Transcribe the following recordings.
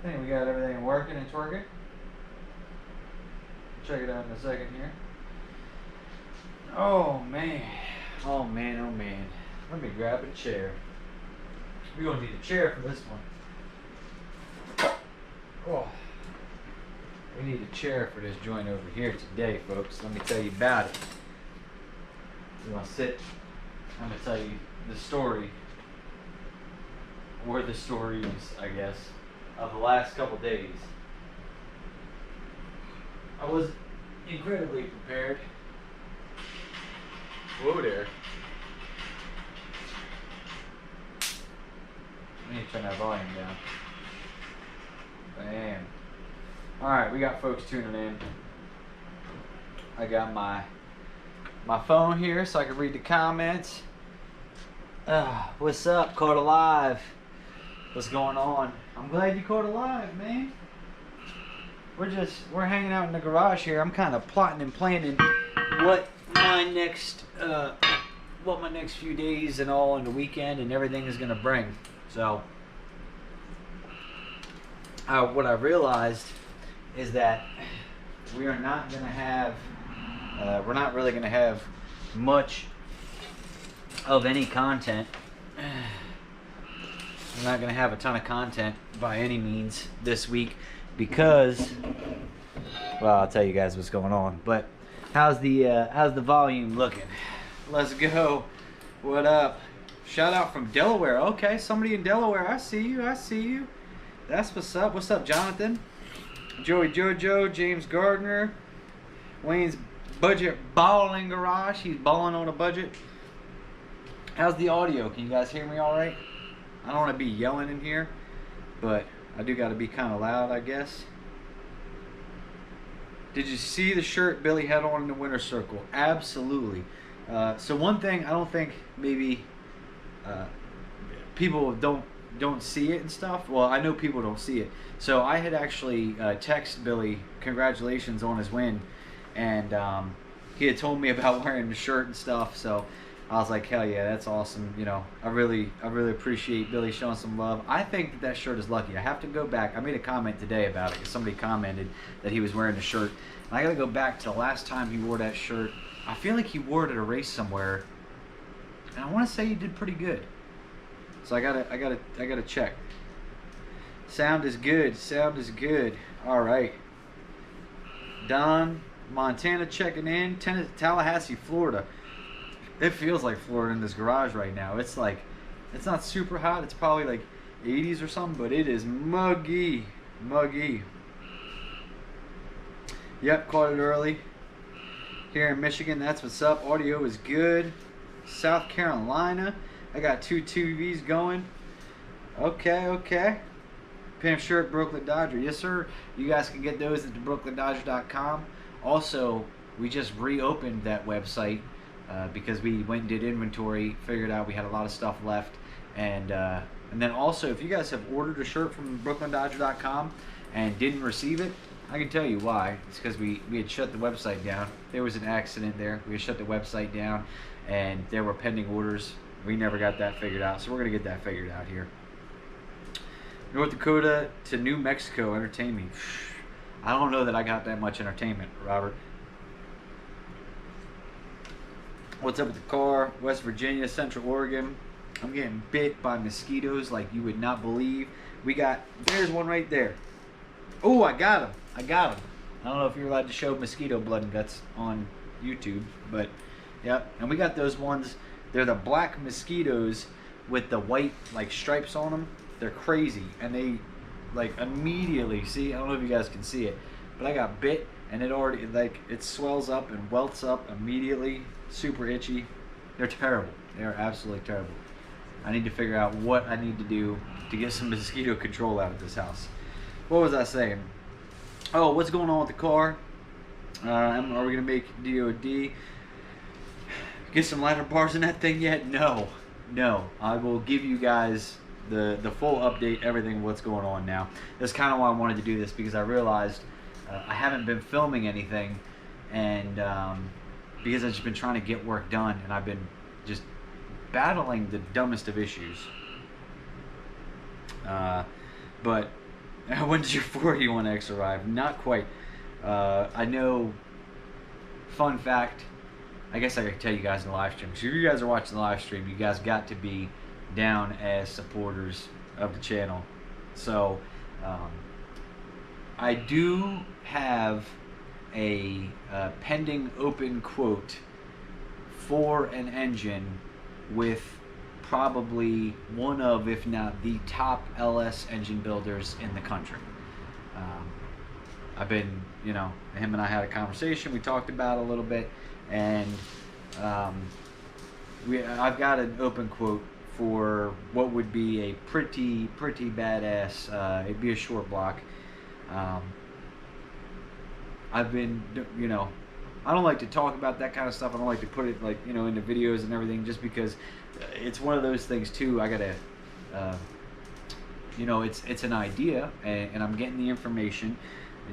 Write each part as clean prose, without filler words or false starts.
I think we got everything working and twerking. Check it out in a second here. Oh man. Oh man, oh man. Let me grab a chair. We're gonna need a chair for this one. Oh. We need a chair for this joint over here today, folks. Let me tell you about it. You wanna sit? I'm gonna tell you the story, or the stories, I guess, of the last couple days. I was incredibly prepared. Whoa there. I need to turn that volume down. Bam. Alright, we got folks tuning in. I got my phone here so I can read the comments. What's up? Caught alive. What's going on? I'm glad you caught alive, man. We're hanging out in the garage here. I'm kind of plotting and planning what my next few days and all in the weekend and everything is gonna bring. So what I realized is that we are not gonna have we're not really gonna have much of any content. We're not gonna have a ton of content by any means this week because, well, I'll tell you guys what's going on. But how's the volume looking? Let's go. What up? Shout out from Delaware. Okay, somebody in Delaware. I see you. I see you. That's what's up. What's up, Jonathan? Joey Jojo, James Gardner, Wayne's budget balling garage. He's balling on a budget. How's the audio? Can you guys hear me all right? I don't want to be yelling in here, but I do got to be kind of loud, I guess. Did you see the shirt Billy had on in the winter circle? Absolutely. So one thing I don't think maybe people don't see it and stuff. Well, I know people don't see it. So I had actually texted Billy congratulations on his win, and he had told me about wearing the shirt and stuff. So I was like, hell yeah, that's awesome. You know, I really appreciate Billy showing some love. I think that shirt is lucky. I have to go back. I made a comment today about it because somebody commented that he was wearing the shirt. And I got to go back to the last time he wore that shirt. I feel like he wore it at a race somewhere, and I want to say he did pretty good. So I gotta check. Sound is good. Sound is good. All right. Don, Montana checking in. Tallahassee, Florida. It feels like Florida in this garage right now. It's like, it's not super hot. It's probably like 80s or something, but it is muggy. Muggy. Yep, caught it early. Here in Michigan, that's what's up. Audio is good. South Carolina. I got 2 TVs going. Okay, okay. Pimp shirt, Brooklyn Dodger. Yes, sir. You guys can get those at thebrooklyndodger.com. Also, we just reopened that website because we went and did inventory, figured out we had a lot of stuff left. And then also, if you guys have ordered a shirt from brooklyn-dodger.com and didn't receive it, I can tell you why. It's because we had shut the website down. There was an accident there. We had shut the website down, and there were pending orders. We never got that figured out, so we're going to get that figured out here. North Dakota to New Mexico, entertain me. I don't know that I got that much entertainment, Robert. What's up with the car? West Virginia, Central Oregon. I'm getting bit by mosquitoes like you would not believe. There's one right there. Oh, I got him. I got him. I don't know if you're allowed to show mosquito blood and guts on YouTube, but yep. And we got those ones. They're the black mosquitoes with the white like stripes on them. They're crazy, and they like immediately see. I don't know if you guys can see it, but I got bit, and it already like it swells up and welts up immediately. Super itchy. They're terrible. They are absolutely terrible. I need to figure out what I need to do to get some mosquito control out of this house. What was I saying? Oh, what's going on with the car? Are we gonna make DOD? Get some ladder bars in that thing yet? No. I will give you guys the full update, everything, what's going on now. That's kind of why I wanted to do this, because I realized I haven't been filming anything, and because I've just been trying to get work done, and I've been just battling the dumbest of issues. But When does your 41X arrive? Not quite. I know. Fun fact. I guess I could tell you guys in the live stream. So if you guys are watching the live stream, you guys got to be down as supporters of the channel. So I do have a pending open quote for an engine with probably one of, if not the top LS engine builders in the country. I've been, you know, him and I had a conversation. We talked about it a little bit, and I've got an open quote for what would be a pretty badass. It'd be a short block. I've been, you know, I don't like to talk about that kind of stuff. I don't like to put it, like, you know, into videos and everything, just because it's one of those things too. I gotta, you know, it's an idea, and I'm getting the information.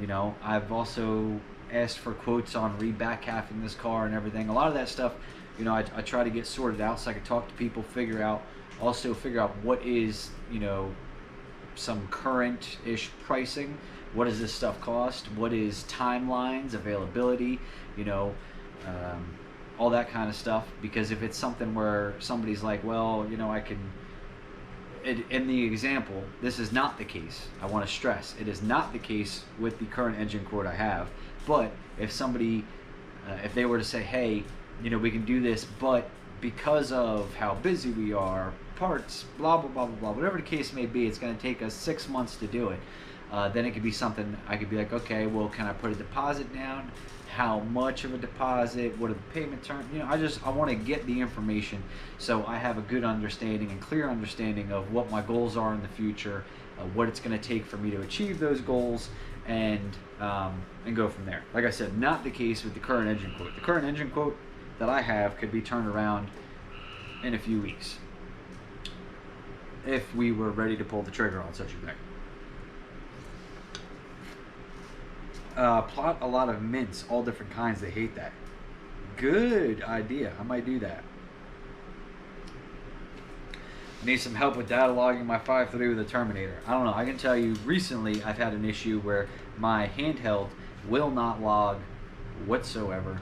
You know, I've also asked for quotes on re-back halfing this car and everything. A lot of that stuff, you know, I try to get sorted out so I can talk to people, figure out what is, you know, some current-ish pricing. What does this stuff cost? What is timelines, availability, you know, all that kind of stuff. Because if it's something where somebody's like, well, you know, I can... In the example, this is not the case. I want to stress, it is not the case with the current engine quote I have. But if somebody, if they were to say, hey, you know, we can do this, but because of how busy we are, parts, blah, blah, blah, blah, blah, whatever the case may be, it's going to take us 6 months to do it. Then it could be something, I could be like, okay, well, can I put a deposit down? How much of a deposit? What are the payment terms? You know, I want to get the information so I have a good understanding and clear understanding of what my goals are in the future, what it's going to take for me to achieve those goals, and go from there. Like I said, not the case with the current engine quote. The current engine quote that I have could be turned around in a few weeks if we were ready to pull the trigger on such a thing. Plot a lot of mints, all different kinds. They hate that. Good idea. I might do that. I need some help with data logging my 5.3 with a Terminator. I don't know. I can tell you recently I've had an issue where my handheld will not log whatsoever.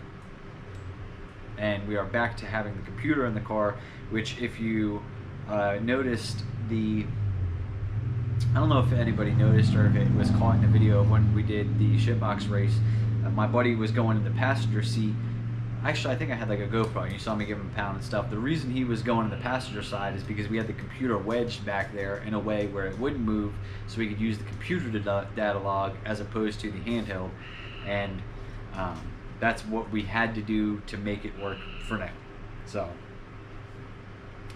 And we are back to having the computer in the car, which if you noticed the... I don't know if anybody noticed or if it was caught in the video of when we did the shitbox race. My buddy was going in the passenger seat. Actually, I think I had like a GoPro, and you saw me give him a pound and stuff. The reason he was going to the passenger side is because we had the computer wedged back there in a way where it wouldn't move, so we could use the computer to data log as opposed to the handheld. And that's what we had to do to make it work for now. So,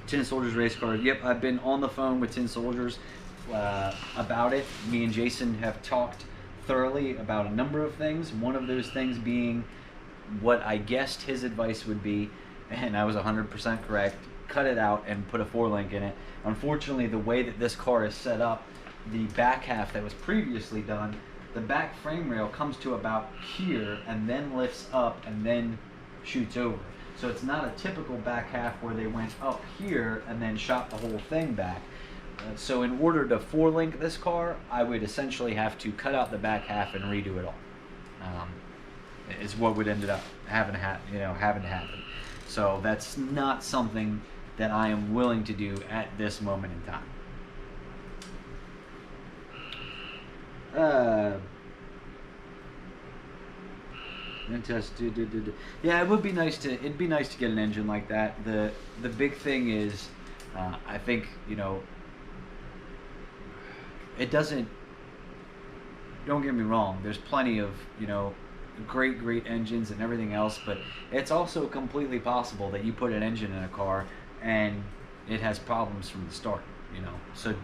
Tin Soldiers race car. Yep, I've been on the phone with Tin Soldiers about it. Me and Jason have talked thoroughly about a number of things. One of those things being what I guessed his advice would be, and I was 100% correct. Cut it out and put a 4-link in it. Unfortunately, the way that this car is set up, the back half that was previously done, the back frame rail comes to about here and then lifts up and then shoots over. So it's not a typical back half where they went up here and then shot the whole thing back. So in order to 4-link this car, I would essentially have to cut out the back half and redo it all. Is what would end up having to happen. So that's not something that I am willing to do at this moment in time. Yeah, it would be nice to. It'd be nice to get an engine like that. The big thing is, I think, you know, it doesn't. Don't get me wrong. There's plenty of, you know, great engines and everything else, but it's also completely possible that you put an engine in a car and it has problems from the start. You know, so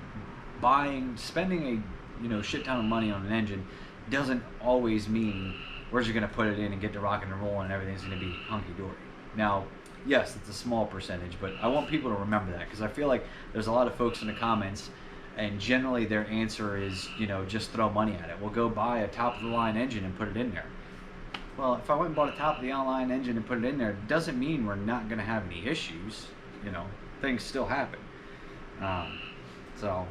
spending a, you know, shit ton of money on an engine doesn't always mean we're just going to put it in and get to rock and roll and everything's going to be hunky-dory. Now, yes, it's a small percentage, but I want people to remember that, because I feel like there's a lot of folks in the comments, and generally their answer is, you know, just throw money at it. We'll go buy a top-of-the-line engine and put it in there. Well, if I went and bought a top-of-the-line engine and put it in there, it doesn't mean we're not going to have any issues. You know, things still happen. So...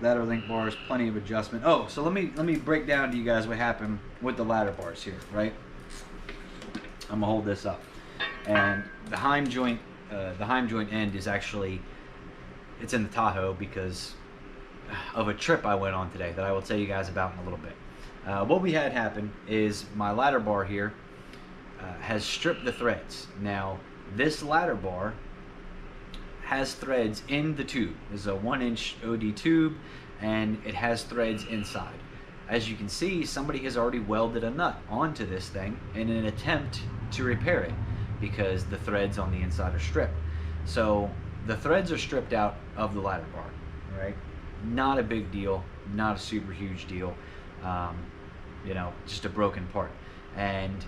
Ladder link bars, plenty of adjustment. Oh, so let me break down to you guys what happened with the ladder bars here, right? I'm gonna hold this up, and the Heim joint end is actually, it's in the Tahoe because of a trip I went on today that I will tell you guys about in a little bit. What we had happen is my ladder bar here has stripped the threads. Now this ladder bar has threads in the tube. There's a 1-inch OD tube and it has threads inside. As you can see, somebody has already welded a nut onto this thing in an attempt to repair it because the threads on the inside are stripped. So the threads are stripped out of the ladder bar, right? Not a big deal, not a super huge deal, you know, just a broken part. And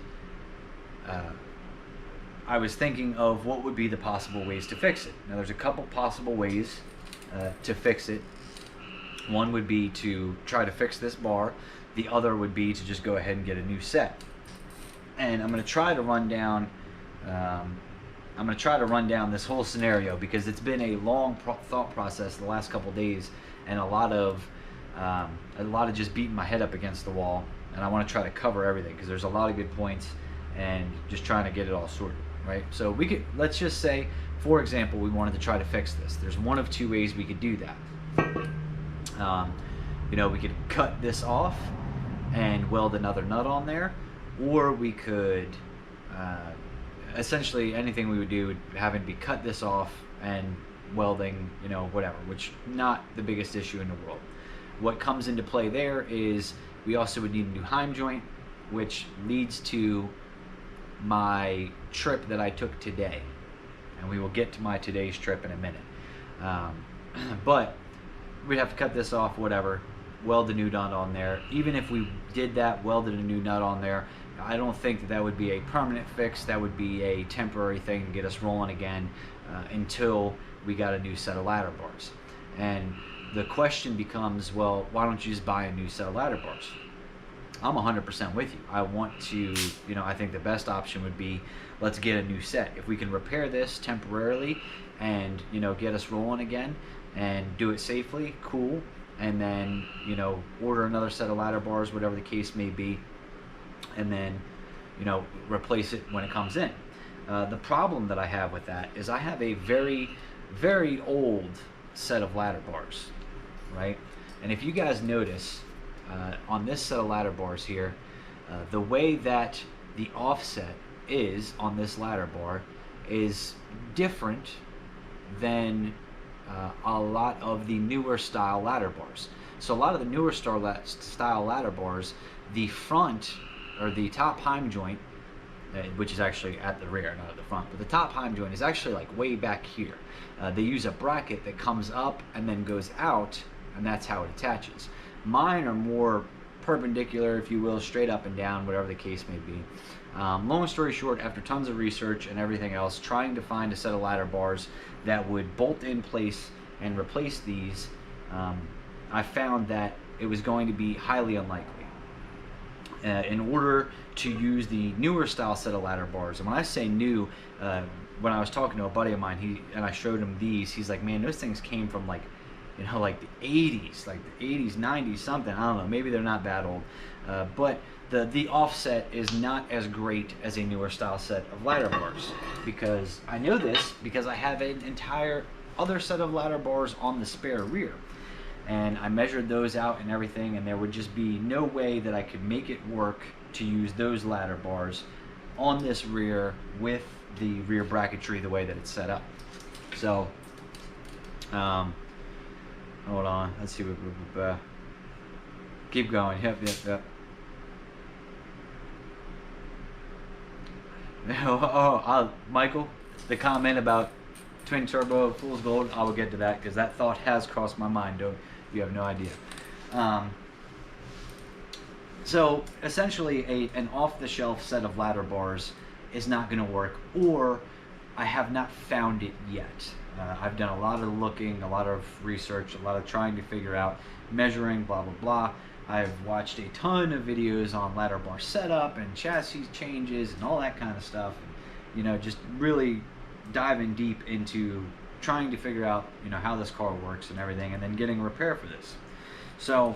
I was thinking of what would be the possible ways to fix it. Now there's a couple possible ways to fix it. One would be to try to fix this bar. The other would be to just go ahead and get a new set. And I'm going to try to run down this whole scenario because it's been a long thought process the last couple days, and a lot of just beating my head up against the wall. And I want to try to cover everything because there's a lot of good points, and just trying to get it all sorted, right? So let's just say, for example, we wanted to try to fix this. There's one of two ways we could do that. You know, we could cut this off and weld another nut on there, or we could essentially anything we would do would having to be cut this off and welding, you know, whatever, which not the biggest issue in the world. What comes into play there is we also would need a new Heim joint, which leads to my trip that I took today, and we will get to my today's trip in a minute. But we'd have to cut this off, whatever, weld a new nut on there. Even if we did that, welded a new nut on there, I don't think that would be a permanent fix. That would be a temporary thing to get us rolling again until we got a new set of ladder bars. And the question becomes, well, why don't you just buy a new set of ladder bars? I'm 100% with you. I want to, you know, I think the best option would be, let's get a new set. If we can repair this temporarily and, you know, get us rolling again and do it safely, cool. And then, you know, order another set of ladder bars, whatever the case may be, and then, you know, replace it when it comes in. The problem that I have with that is I have a very, very old set of ladder bars, right? And if you guys notice, on this set of ladder bars here, the way that the offset is on this ladder bar is different than a lot of the newer style ladder bars. So a lot of the newer style ladder bars, the front or the top Heim joint, which is actually at the rear, not at the front, but the top Heim joint is actually like way back here. They use a bracket that comes up and then goes out, and that's how it attaches. Mine are more perpendicular, if you will, straight up and down, whatever the case may be. Long story short, after tons of research and everything else, trying to find a set of ladder bars that would bolt in place and replace these, I found that it was going to be highly unlikely. In order to use the newer style set of ladder bars, and when I say new, when I was talking to a buddy of mine, I showed him these, he's like, man, those things came from like, you know, like the 80s, like the 80s, 90s, something. I don't know. Maybe they're not that old. But the offset is not as great as a newer style set of ladder bars. Because I know this because I have an entire other set of ladder bars on the spare rear. And I measured those out and everything, and there would just be no way that I could make it work to use those ladder bars on this rear with the rear bracketry the way that it's set up. So, hold on, let's see what keep going. Yep. Michael, the comment about twin turbo fool's gold, I will get to that because that thought has crossed my mind. You have no idea. So essentially an off-the-shelf set of ladder bars is not going to work, or I have not found it yet. I've done a lot of looking, a lot of research, a lot of trying to figure out, measuring, blah, blah, blah. I've watched a ton of videos on ladder bar setup and chassis changes and all that kind of stuff. And, you know, just really diving deep into trying to figure out, you know, how this car works and everything, and then getting a repair for this. So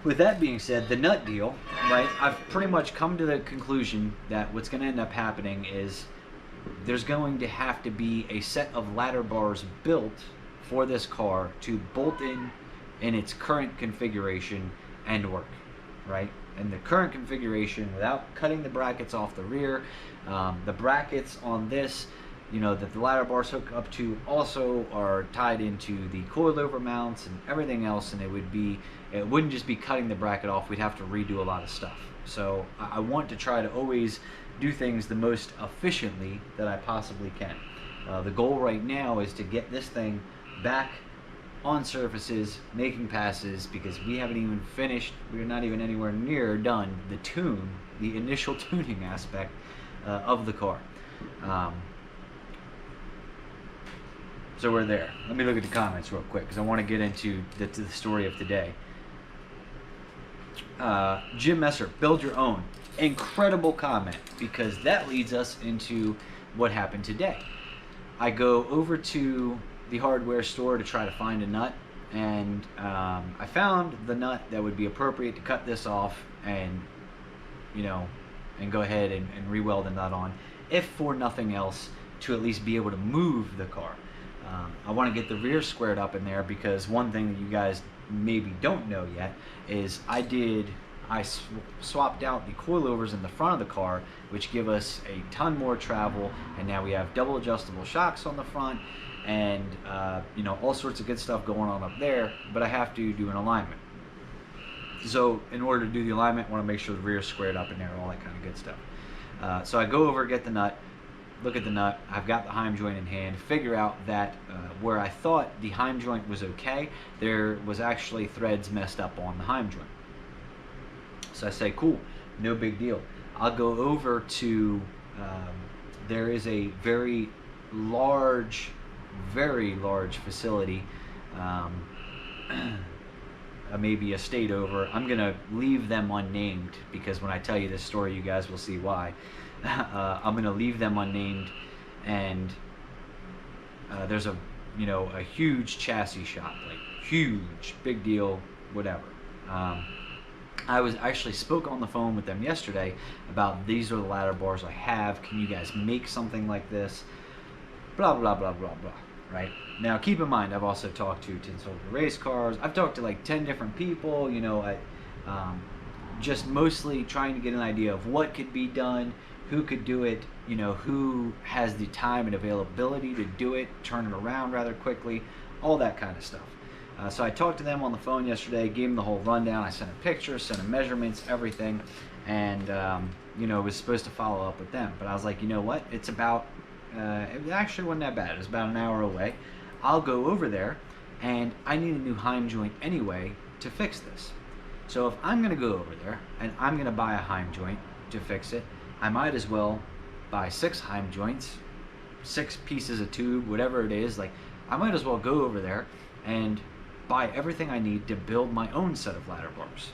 with that being said, the nut deal, right, I've pretty much come to the conclusion that what's going to end up happening is there's going to have to be a set of ladder bars built for this car to bolt in its current configuration and work, right? In the current configuration, without cutting the brackets off the rear, the brackets on this, you know, that the ladder bars hook up to also are tied into the coilover mounts and everything else, and it wouldn't just be cutting the bracket off. We'd have to redo a lot of stuff. So I want to try to always do things the most efficiently that I possibly can. The goal right now is to get this thing back on surfaces, making passes, because we haven't even finished, we're not even anywhere near done the initial tuning aspect of the car. So we're there. Let me look at the comments real quick because I want to get into the story of today. Jim Messer, build your own. Incredible comment, because that leads us into what happened today. I go over to the hardware store to try to find a nut, and I found the nut that would be appropriate to cut this off and, you know, and go ahead and re-weld the nut on, if for nothing else, to at least be able to move the car. I want to get the rear squared up in there, because one thing that you guys maybe don't know yet is I swapped out the coilovers in the front of the car, which give us a ton more travel, and now we have double adjustable shocks on the front, and you know, all sorts of good stuff going on up there, but I have to do an alignment. So in order to do the alignment, I want to make sure the rear is squared up in there, all that kind of good stuff. So I go over, get the nut, look at the nut, I've got the Heim joint in hand, figure out that where I thought the Heim joint was okay, there was actually threads messed up on the Heim joint. So I say, cool, no big deal. I'll go over to, there is a very large facility, maybe a state over. I'm going to leave them unnamed, because when I tell you this story, you guys will see why. I'm going to leave them unnamed, and there's a huge chassis shop, like huge, big deal, whatever. I was actually spoke on the phone with them yesterday about, these are the ladder bars I have, can you guys make something like this, blah blah blah blah blah. Right now, keep in mind, I've also talked to Tin Soldier Race Cars. I've talked to like 10 different people, you know, just mostly trying to get an idea of what could be done, who could do it, you know, who has the time and availability to do it, turn it around rather quickly, all that kind of stuff. So I talked to them on the phone yesterday, gave them the whole rundown. I sent a picture, sent them measurements, everything, and you know, was supposed to follow up with them. But I was like, you know what? It's about, it actually wasn't that bad. It was about an hour away. I'll go over there, and I need a new Heim joint anyway to fix this. So if I'm going to go over there and I'm going to buy a Heim joint to fix it, I might as well buy 6 Heim joints, 6 pieces of tube, whatever it is. Like, I might as well go over there and buy everything I need to build my own set of ladder bars,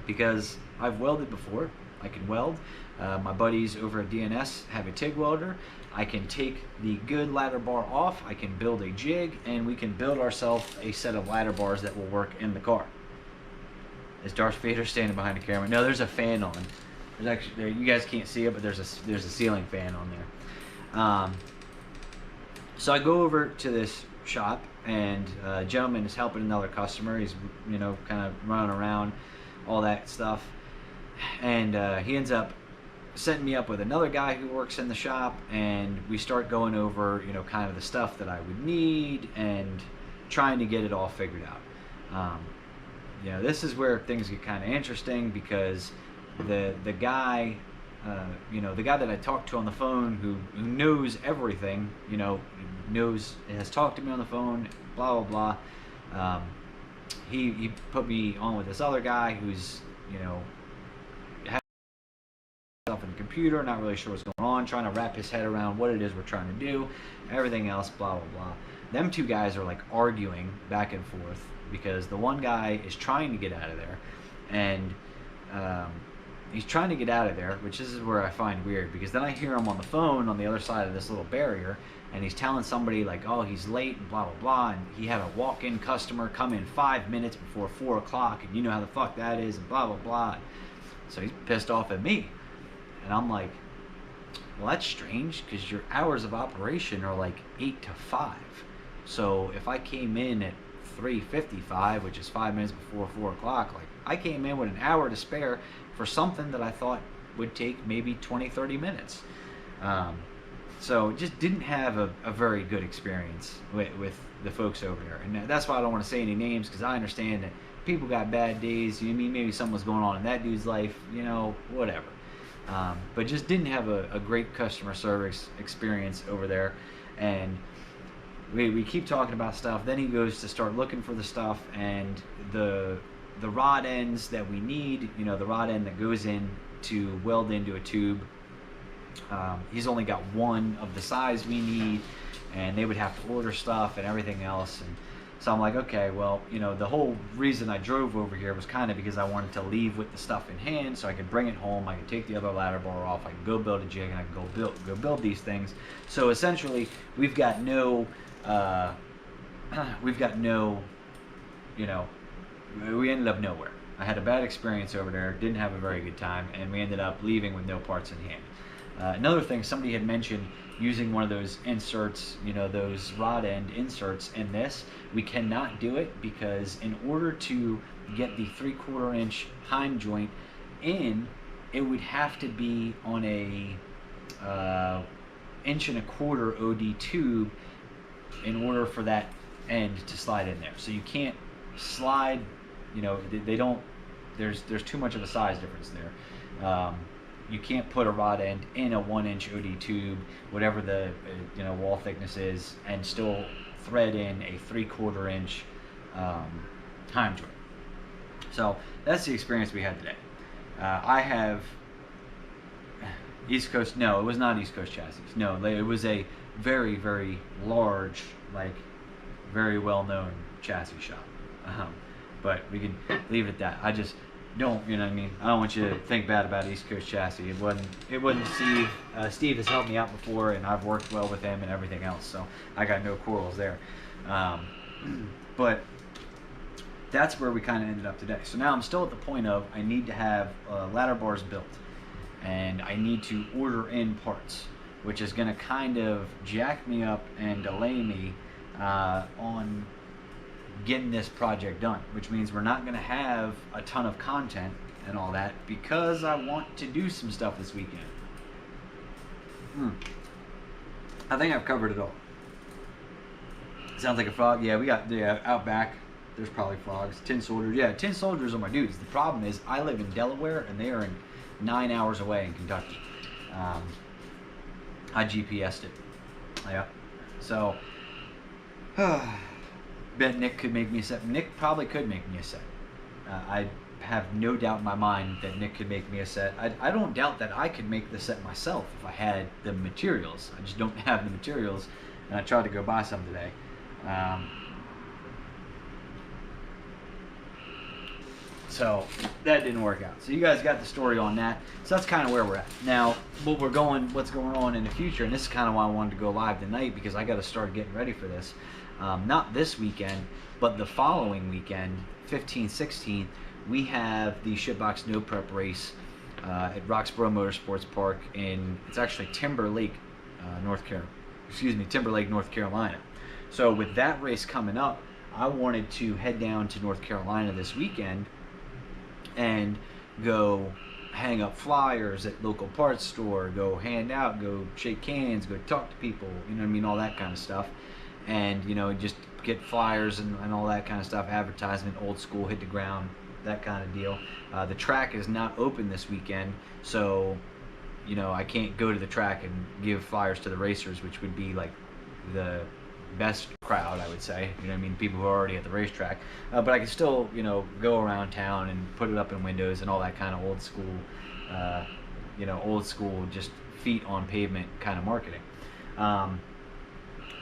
because I've welded before. I can weld. My buddies over at DNS have a TIG welder. I can take the good ladder bar off, I can build a jig, and we can build ourselves a set of ladder bars that will work in the car. Is Darth Vader standing behind the camera? No, there's a fan on. There's actually, you guys can't see it, but there's a ceiling fan on there. So I go over to this shop, and a gentleman is helping another customer. He's, you know, kind of running around, all that stuff, and he ends up setting me up with another guy who works in the shop, and we start going over, you know, kind of the stuff that I would need and trying to get it all figured out. You know, this is where things get kind of interesting, because the guy, you know, the guy that I talked to on the phone, who knows everything, you know, has talked to me on the phone, blah blah blah. He put me on with this other guy who's, you know, stuff in the computer, not really sure what's going on, trying to wrap his head around what it is we're trying to do, everything else, blah blah blah. Them two guys are like arguing back and forth, because the one guy is trying to get out of there, and he's trying to get out of there, which is where I find weird, because then I hear him on the phone on the other side of this little barrier, and he's telling somebody like, oh, he's late and blah blah blah, and he had a walk-in customer come in 5 minutes before 4 o'clock, and you know how the fuck that is, and blah blah blah. So he's pissed off at me, and I'm like, well, that's strange, because your hours of operation are like 8 to 5. So if I came in at 3:55, which is 5 minutes before 4 o'clock, like I came in with an hour to spare for something that I thought would take maybe 20-30 minutes. So just didn't have a very good experience with the folks over there. And that's why I don't want to say any names, because I understand that people got bad days. You know, maybe something was going on in that dude's life, you know, whatever. But just didn't have a great customer service experience over there. And we keep talking about stuff. Then he goes to start looking for the stuff, and the rod ends that we need, you know, the rod end that goes in to weld into a tube, he's only got one of the size we need, and they would have to order stuff and everything else. And so I'm like, okay, well, you know, the whole reason I drove over here was kind of because I wanted to leave with the stuff in hand so I could bring it home, I could take the other ladder bar off, I could go build a jig, and I could go build these things. So essentially we've got no you know, we ended up nowhere. I had a bad experience over there, didn't have a very good time, and we ended up leaving with no parts in hand. Another thing, somebody had mentioned using one of those inserts, you know, those rod end inserts in this. We cannot do it, because in order to get the 3/4 inch Heim joint in, it would have to be on a 1.25 inch OD tube in order for that end to slide in there. So you can't slide, you know, they don't, there's too much of a size difference there. You can't put a rod end in a 1 inch OD tube, whatever the you know, wall thickness is, and still thread in a 3/4 inch Heim joint. So that's the experience we had today. I have East Coast, no, it was not East Coast chassis. No, it was a very, very large, like very well-known chassis shop. But we can leave it at that. I just don't, you know what I mean? I don't want you to think bad about East Coast Chassis. It wasn't Steve. Steve has helped me out before, and I've worked well with him and everything else, so I got no quarrels there. But that's where we kind of ended up today. So now I'm still at the point of I need to have ladder bars built, and I need to order in parts, which is going to kind of jack me up and delay me on getting this project done, which means we're not going to have a ton of content and all that, because I want to do some stuff this weekend. I think I've covered it all. Sounds like a frog. Yeah, we got out back. There's probably frogs. Tin soldiers. Yeah, tin soldiers are my dudes. The problem is I live in Delaware, and they are in 9 hours away in Kentucky. I GPS'd it. Yeah. So, bet Nick could make me a set. Nick probably could make me a set. I have no doubt in my mind that Nick could make me a set. I don't doubt that I could make the set myself if I had the materials. I just don't have the materials, and I tried to go buy some today. So that didn't work out. So you guys got the story on that. So that's kind of where we're at now. What's going on in the future, and this is kind of why I wanted to go live tonight, because I got to start getting ready for this. Not this weekend, but the following weekend, 15th, 16th, we have the Shitbox No Prep race at Roxborough Motorsports Park it's actually Timber Lake, North Carolina. So with that race coming up, I wanted to head down to North Carolina this weekend and go hang up flyers at local parts store, go hand out, go shake hands, go talk to people, you know what I mean, all that kind of stuff. And, you know, just get flyers and all that kind of stuff, advertisement, old school, hit the ground, that kind of deal. The track is not open this weekend, so, you know, I can't go to the track and give flyers to the racers, which would be like the best crowd, I would say, you know what I mean, people who are already at the racetrack. But I can still, you know, go around town and put it up in windows and all that kind of old school, just feet on pavement kind of marketing.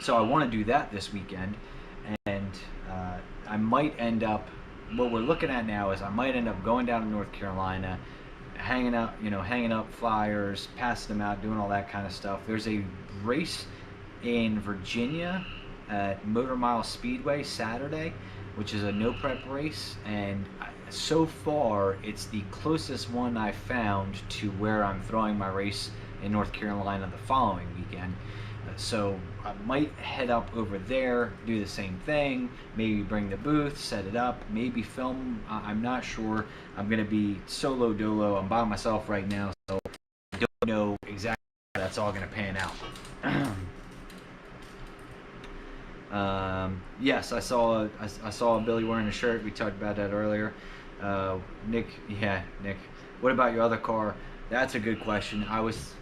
So I want to do that this weekend, and I might end up, what we're looking at now is I might end up going down to North Carolina hanging up flyers, passing them out, doing all that kind of stuff. There's a race in Virginia at Motor Mile Speedway Saturday, which is a no prep race, and so far it's the closest one I found to where I'm throwing my race in North Carolina the following weekend. So I might head up over there, do the same thing, maybe bring the booth, set it up, maybe film. I'm not sure. I'm going to be solo dolo. I'm by myself right now, so I don't know exactly how that's all going to pan out. Yes, I saw Billy wearing a shirt. We talked about that earlier. Nick, what about your other car? That's a good question. I was,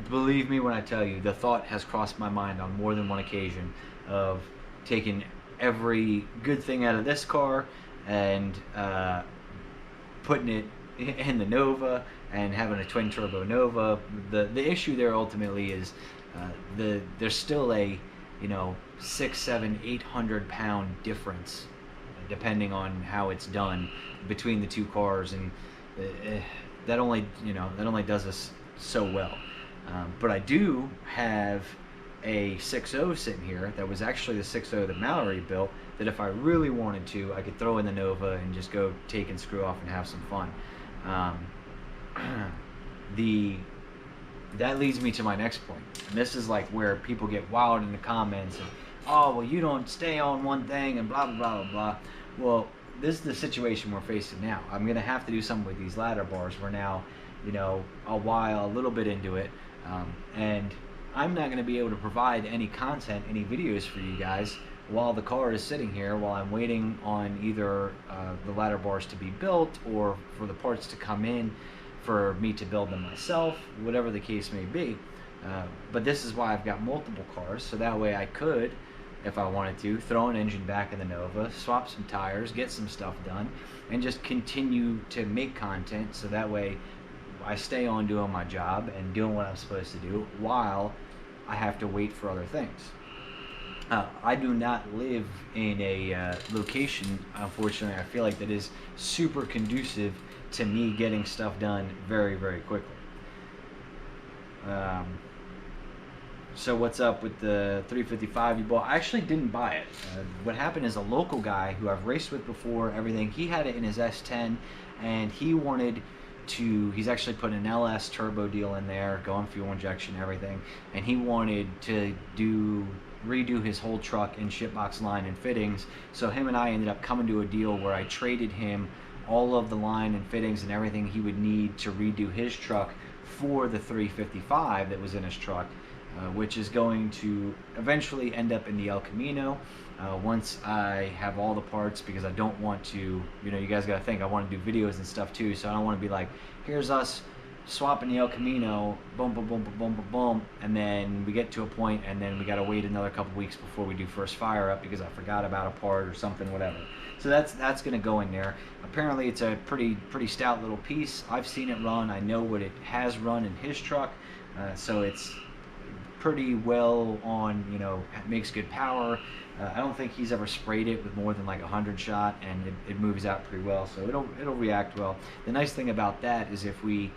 believe me when I tell you, the thought has crossed my mind on more than one occasion of taking every good thing out of this car and putting it in the Nova and having a twin turbo Nova. The issue there ultimately is there's still a 600, 700, 800 pound difference depending on how it's done between the two cars, and that only does us so well. But I do have a 6.0 sitting here that was actually the 6.0 that Mallory built, that if I really wanted to, I could throw in the Nova and just go take and screw off and have some fun. That leads me to my next point. And this is like where people get wild in the comments and, oh, well, you don't stay on one thing and blah, blah, blah, blah, blah. Well, this is the situation we're facing now. I'm going to have to do something with these ladder bars. We're now, a little bit into it. And I'm not going to be able to provide any content, any videos for you guys while the car is sitting here, while I'm waiting on either the ladder bars to be built or for the parts to come in for me to build them myself, whatever the case may be. But this is why I've got multiple cars, so that way I could, if I wanted to, throw an engine back in the Nova, swap some tires, get some stuff done, and just continue to make content, so that way I stay on doing my job and doing what I'm supposed to do while I have to wait for other things. I do not live in a location, unfortunately, I feel like that is super conducive to me getting stuff done very, very quickly. So what's up with the 355 you bought? I actually didn't buy it. What happened is a local guy who I've raced with before, everything, he had it in his S10, and he wanted to, he's actually put an LS turbo deal in there, going fuel injection, everything, and he wanted to redo his whole truck in shipbox line and fittings. So him and I ended up coming to a deal where I traded him all of the line and fittings and everything he would need to redo his truck for the 355 that was in his truck, which is going to eventually end up in the El Camino once I have all the parts, because I don't want to, you guys got to think, I want to do videos and stuff too, so I don't want to be like, here's us swapping the El Camino, boom, boom, boom, boom, boom, boom, boom, and then we get to a point and then we got to wait another couple weeks before we do first fire up because I forgot about a part or something, whatever. So that's going to go in there. Apparently it's a pretty stout little piece. I've seen it run. I know what it has run in his truck, so it's pretty well on, makes good power. I don't think he's ever sprayed it with more than like 100 shot, and it moves out pretty well, so it'll react well. The nice thing about that is if we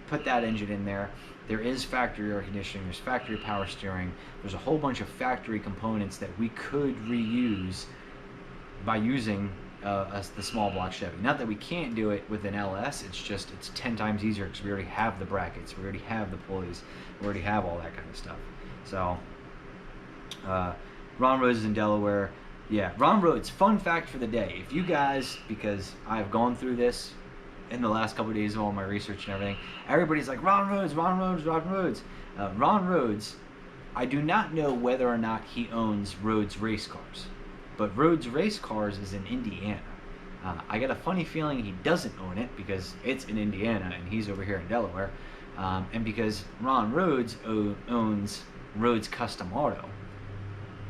put that engine in there, there is factory air conditioning, there's factory power steering, there's a whole bunch of factory components that we could reuse by using the small block Chevy. Not that we can't do it with an LS, it's 10 times easier because we already have the brackets, we already have the pulleys, we already have all that kind of stuff. So, Ron Rhodes is in Delaware. Yeah, Ron Rhodes, fun fact for the day. If you guys, because I've gone through this in the last couple of days of all my research and everything, everybody's like, Ron Rhodes, Ron Rhodes, Ron Rhodes. Ron Rhodes, I do not know whether or not he owns Rhodes Race Cars, but Rhodes Race Cars is in Indiana. I got a funny feeling he doesn't own it because it's in Indiana and he's over here in Delaware, and because Ron Rhodes owns Rhodes Custom Auto.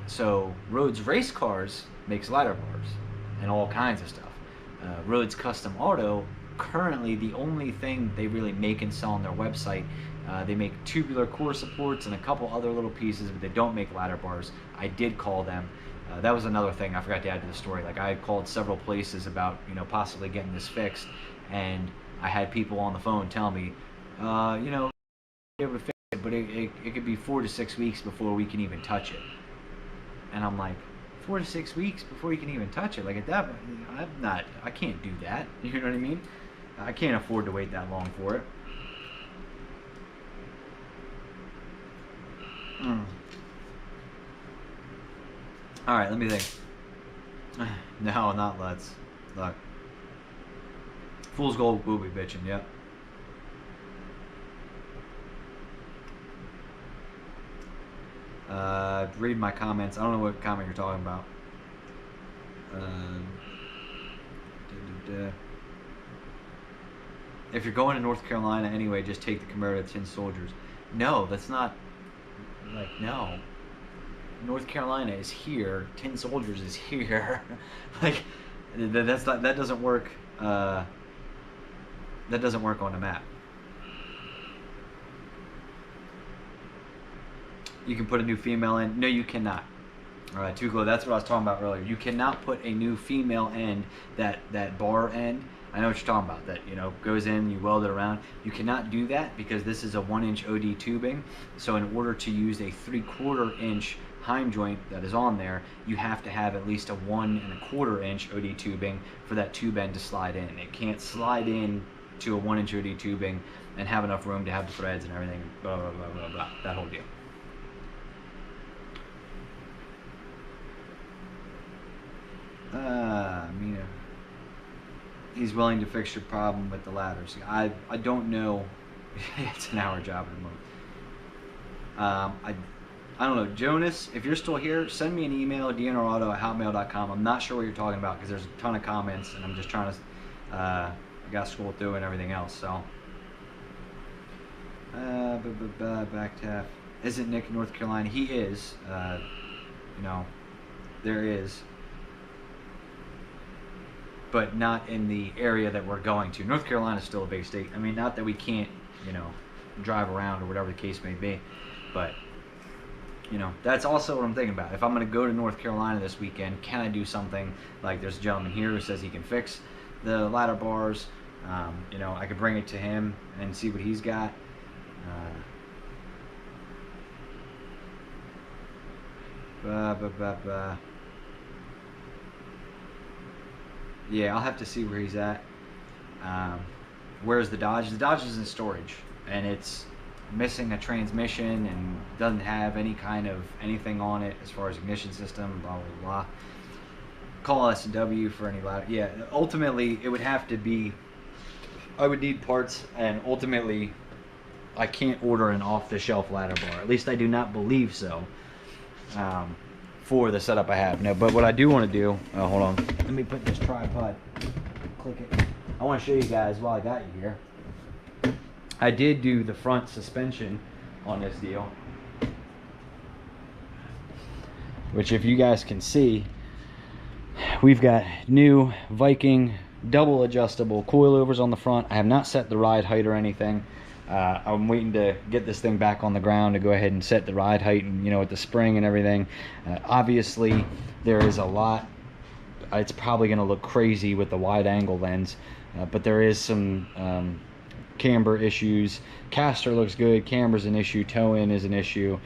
So Rhodes Race Cars makes ladder bars and all kinds of stuff. Rhodes Custom Auto, currently the only thing they really make and sell on their website, they make tubular core supports and a couple other little pieces, but they don't make ladder bars. I did call them. That was another thing I forgot to add to the story. Like, I called several places about, possibly getting this fixed, and I had people on the phone tell me, you know, be able to fix it, but it could be 4 to 6 weeks before we can even touch it. And I'm like, 4 to 6 weeks before you can even touch it? Like at that, I can't do that. You know what I mean? I can't afford to wait that long for it. All right, let me think. No, not let's. Look. Fool's Gold will be bitching, yep. Read my comments. I don't know what comment you're talking about. If you're going to North Carolina anyway, just take the Camaro to Tin Soldiers. No, that's not. Like, no. North Carolina is here. Tin Soldiers is here. Like, that's not. That doesn't work. That doesn't work on a map. You can put a new female in. No, you cannot. All right, Tuglo, that's what I was talking about earlier. You cannot put a new female end, that bar end. I know what you're talking about. That, you know, goes in, you weld it around. You cannot do that because this is a 1-inch OD tubing. So in order to use a 3/4 inch Heim joint that is on there, you have to have at least a 1 1/4 inch OD tubing for that tube end to slide in. It can't slide in to a 1-inch OD tubing and have enough room to have the threads and everything. Blah blah blah blah blah. That whole deal. Mina. He's willing to fix your problem with the ladders. I don't know. It's an hour job at the moment. I don't know. Jonas, if you're still here, send me an email, dnrauto@hotmail.com. I'm not sure what you're talking about because there's a ton of comments and I'm just trying to, I got to scroll through and everything else. So, back tap. Isn't Nick in North Carolina? He is. You know, there is. But not in the area that we're going to. North Carolina is still a big state. I mean, not that we can't, you know, drive around or whatever the case may be, but, you know, that's also what I'm thinking about. If I'm going to go to North Carolina this weekend, can I do something like there's a gentleman here who says he can fix the ladder bars? You know, I could bring it to him and see what he's got. Yeah, I'll have to see where he's at. Where's the Dodge? The Dodge is in storage, and it's missing a transmission and doesn't have any kind of anything on it as far as ignition system, blah, blah, blah. Call S&W for any ladder. Yeah, ultimately, it would have to be, I would need parts, and ultimately, I can't order an off-the-shelf ladder bar. At least I do not believe so. For the setup I have. No, but what I do want to do, oh, hold on, let me put this tripod, click it. I want to show you guys while I got you here. I did do the front suspension on this deal, which if you guys can see, we've got new Viking double adjustable coilovers on the front. I have not set the ride height or anything. I'm waiting to get this thing back on the ground to go ahead and set the ride height and, you know, with the spring and everything. Obviously, there is a lot. It's probably going to look crazy with the wide angle lens, but there is some camber issues. Caster looks good. Camber's an issue. Toe-in is an issue,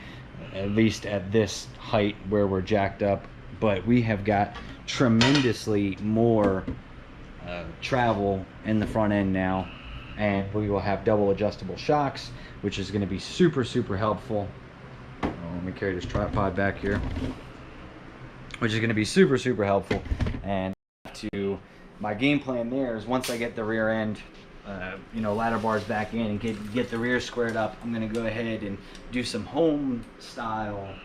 at least at this height where we're jacked up. But we have got tremendously more travel in the front end now. And we will have double adjustable shocks, which is going to be super, super helpful. Oh, let me carry this tripod back here. Which is going to be super, super helpful. And to my game plan there is once I get the rear end, you know, ladder bars back in and get the rear squared up, I'm going to go ahead and do some home style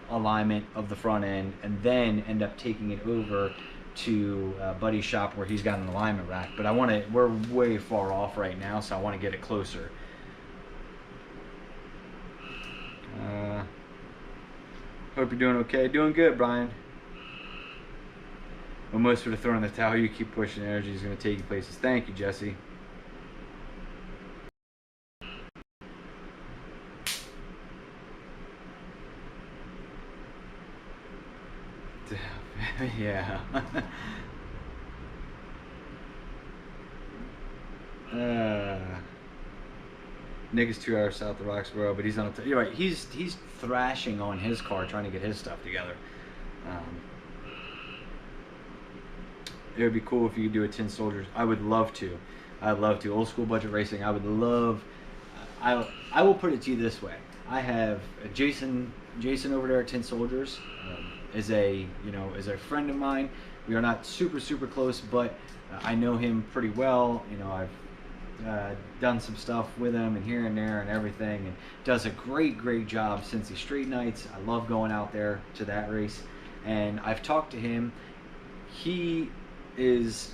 alignment of the front end, and then end up taking it over to Buddy's shop where he's got an alignment rack. But I want to, we're way far off right now, so I want to get it closer. Hope you're doing okay. Doing good, Brian. When most would have thrown in the towel, you keep pushing. Energy is going to take you places. Thank you, Jesse. Yeah. Uh, Nick is 2 hours south of Roxborough, but he's on. You're right. He's thrashing on his car, trying to get his stuff together. It would be cool if you could do a Tin Soldiers. I would love to. I'd love to. Old school budget racing. I would love. I will put it to you this way. I have Jason over there at Tin Soldiers is a friend of mine. We are not super close, but I know him pretty well. I've done some stuff with him and here and there and everything, and does a great job since the Street Nights. I love going out there to that race, and I've talked to him. He is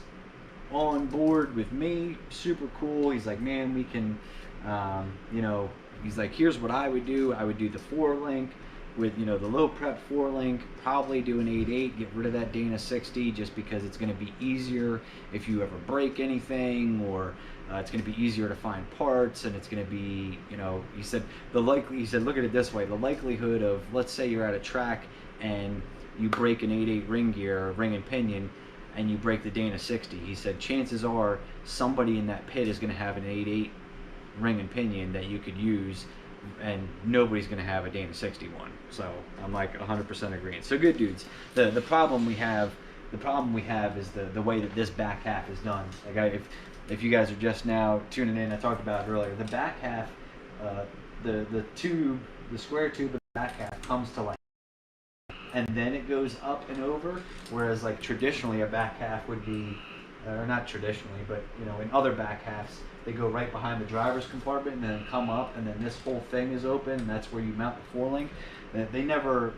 on board with me, super cool. He's like, man, we can, he's like, here's what I would do. I would do the 4-link with, the low prep 4-link, probably do an 8.8, get rid of that Dana 60 just because it's going to be easier if you ever break anything, or it's going to be easier to find parts, and it's going to be, he said, look at it this way, the likelihood of, let's say you're at a track and you break an 8.8 ring gear, ring and pinion, and you break the Dana 60, he said chances are somebody in that pit is going to have an 8.8 ring and pinion that you could use, and nobody's going to have a Dana 61. So I'm like 100% agreeing. So good dudes. The problem we have is the way that this back half is done. Like if you guys are just now tuning in, I talked about it earlier. The back half, the square tube of the back half comes to like, and then it goes up and over. Whereas like traditionally a back half would be, or not traditionally, but in other back halves, they go right behind the driver's compartment and then come up, and then this whole thing is open, and that's where you mount the 4-link. They never,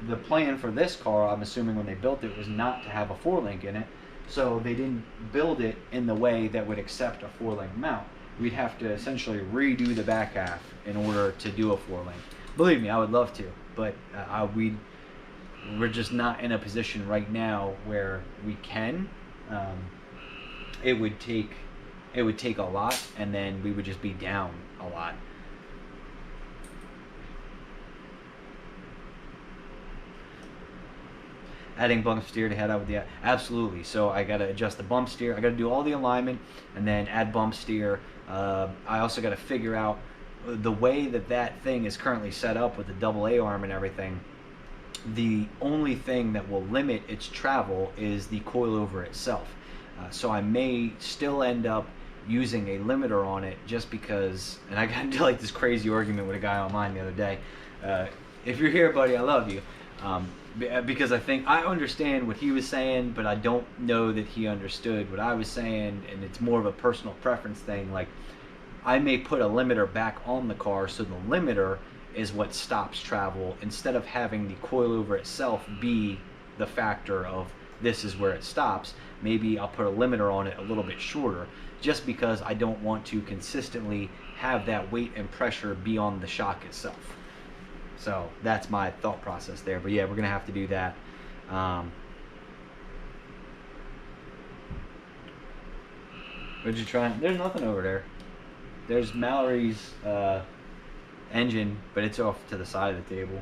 the plan for this car, I'm assuming when they built it, was not to have a 4-link in it, so they didn't build it in the way that would accept a 4-link mount. We'd have to essentially redo the back half in order to do a 4-link. Believe me, I would love to, but we're just not in a position right now where we can. It would take a lot, and then we would just be down a lot. Adding bump steer to head out with the, absolutely. So I got to adjust the bump steer. I got to do all the alignment and then add bump steer. I also got to figure out the way that thing is currently set up with the double A arm and everything. The only thing that will limit its travel is the coilover itself. So I may still end up using a limiter on it just because, and I got into like this crazy argument with a guy online the other day. If you're here, buddy, I love you. Because I think I understand what he was saying, but I don't know that he understood what I was saying, and it's more of a personal preference thing. Like, I may put a limiter back on the car, so the limiter is what stops travel, instead of having the coilover itself be the factor of this is where it stops. Maybe I'll put a limiter on it a little bit shorter, just because I don't want to consistently have that weight and pressure be on the shock itself. So that's my thought process there. But yeah, we're gonna have to do that. What'd you try? There's nothing over there. There's Mallory's engine, but it's off to the side of the table.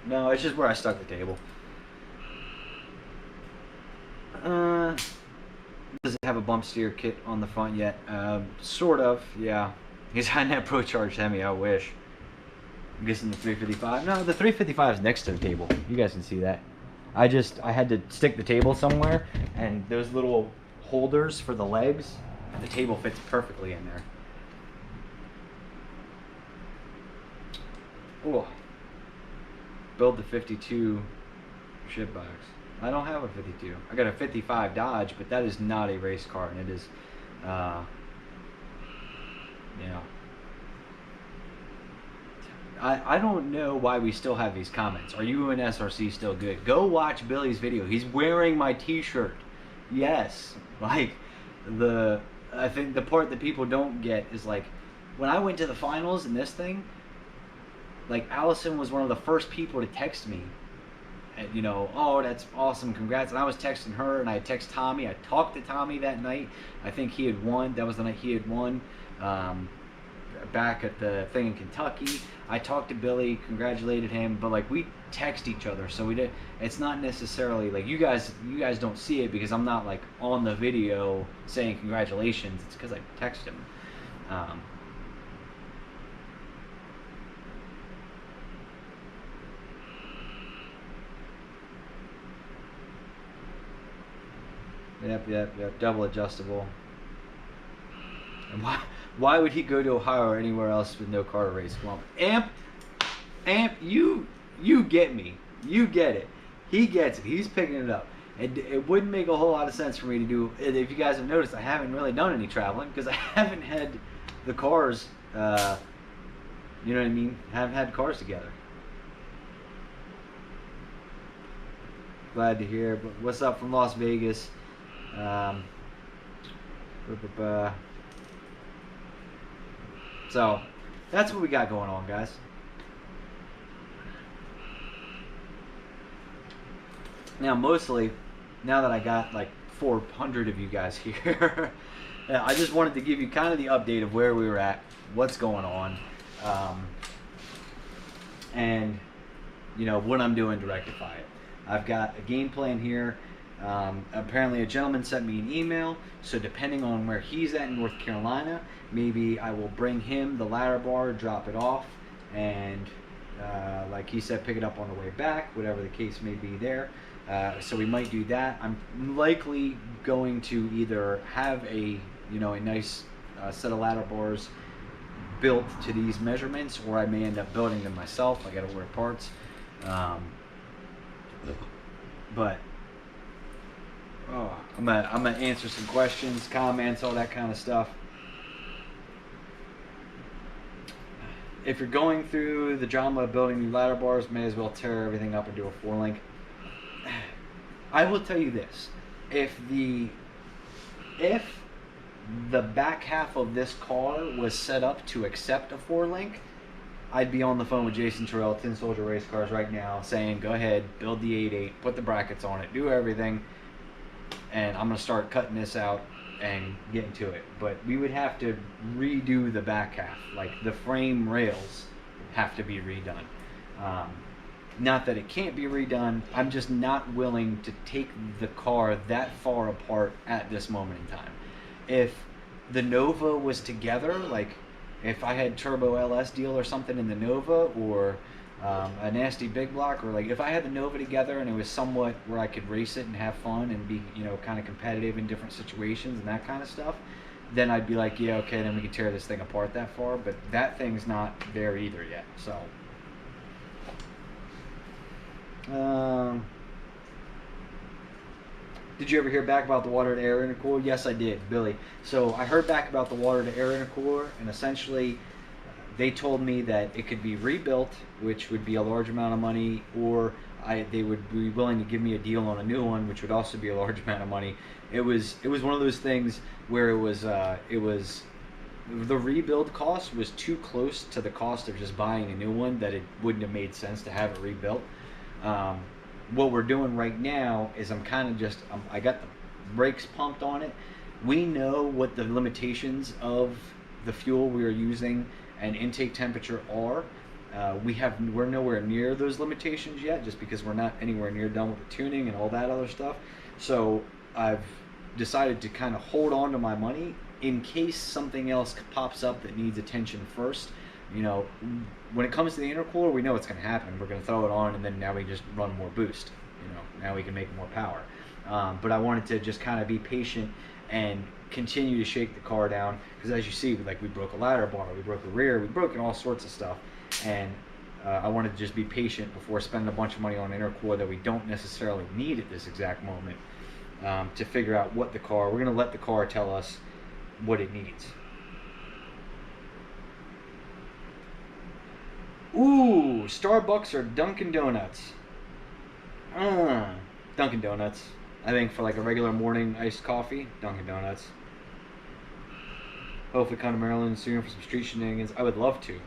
No, it's just where I stuck the table. Does it have a bump steer kit on the front yet? Sort of, yeah. He's hiding that Pro Charge Hemi, I wish. I'm guessing the 355. No, the 355 is next to the table. You guys can see that. I had to stick the table somewhere, and those little holders for the legs, the table fits perfectly in there. Oh. Build the 52 ship box. I don't have a 52. I got a 55 Dodge, but that is not a race car, and it is, I don't know why we still have these comments. Are you and SRC still good? Go watch Billy's video. He's wearing my t-shirt. Yes. Like, I think the part that people don't get is, like, when I went to the finals in this thing, like, Allison was one of the first people to text me. And, oh, that's awesome, congrats. And I was texting her, and I text Tommy. I talked to Tommy that night. I think he had won. That was the night he had won. back at the thing in Kentucky. I talked to Billy, congratulated him, but like we text each other, so we did. It's not necessarily like you guys don't see it because I'm not like on the video saying congratulations. It's because I text him. Yep. Double adjustable. And why would he go to Ohio or anywhere else with no car to race? Come on, Amp, you get me. You get it. He gets it. He's picking it up. It wouldn't make a whole lot of sense for me to do. If you guys have noticed, I haven't really done any traveling because I haven't had the cars. You know what I mean? I haven't had cars together. Glad to hear. But what's up from Las Vegas? So that's what we got going on, guys. Now, mostly, now that I got like 400 of you guys here, I just wanted to give you kind of the update of where we were at, what's going on, and you know what I'm doing to rectify it. I've got a game plan here. Apparently a gentleman sent me an email, so depending on where he's at in North Carolina, maybe I will bring him the ladder bar, drop it off, and like he said, pick it up on the way back, whatever the case may be there. So we might do that. I'm likely going to either have a nice set of ladder bars built to these measurements, or I may end up building them myself. I got to order parts, but I'm gonna answer some questions, comments, all that kind of stuff. If you're going through the drama of building new ladder bars, may as well tear everything up and do a 4-link. I will tell you this: if the back half of this car was set up to accept a 4-link, I'd be on the phone with Jason Terrell, Tin Soldier Race Cars right now, saying, "Go ahead, build the 8.8, put the brackets on it, do everything." And I'm going to start cutting this out and getting to it. But we would have to redo the back half. Like, the frame rails have to be redone. Not that it can't be redone. I'm just not willing to take the car that far apart at this moment in time. If the Nova was together, like if I had Turbo LS deal or something in the Nova, or a nasty big block, or like if I had the Nova together and it was somewhat where I could race it and have fun and be, kind of competitive in different situations and that kind of stuff, then I'd be like, yeah, okay, then we can tear this thing apart that far. But that thing's not there either yet. So did you ever hear back about the water to air intercooler? Yes, I did, Billy. So I heard back about the water to air intercooler, and essentially they told me that it could be rebuilt, which would be a large amount of money, or they would be willing to give me a deal on a new one, which would also be a large amount of money. It was one of those things where it was the rebuild cost was too close to the cost of just buying a new one that it wouldn't have made sense to have it rebuilt. What we're doing right now is I'm kind of just I got the brakes pumped on it. We know what the limitations of the fuel we are using and intake temperature are. We're nowhere near those limitations yet, just because we're not anywhere near done with the tuning and all that other stuff. So I've decided to kind of hold on to my money in case something else pops up that needs attention first. When it comes to the intercooler, we know what's going to happen. We're going to throw it on, and then now we just run more boost. Now we can make more power. But I wanted to just kind of be patient and continue to shake the car down, because as you see, we broke a ladder bar, we broke a rear, we broke all sorts of stuff, and I wanted to just be patient before spending a bunch of money on an intercooler that we don't necessarily need at this exact moment, to figure out what we're going to let the car tell us what it needs. Ooh, Starbucks or Dunkin' Donuts? Dunkin' Donuts. I think for like a regular morning iced coffee, Dunkin' Donuts. Hopefully come to Maryland soon for some street shenanigans. I would love to.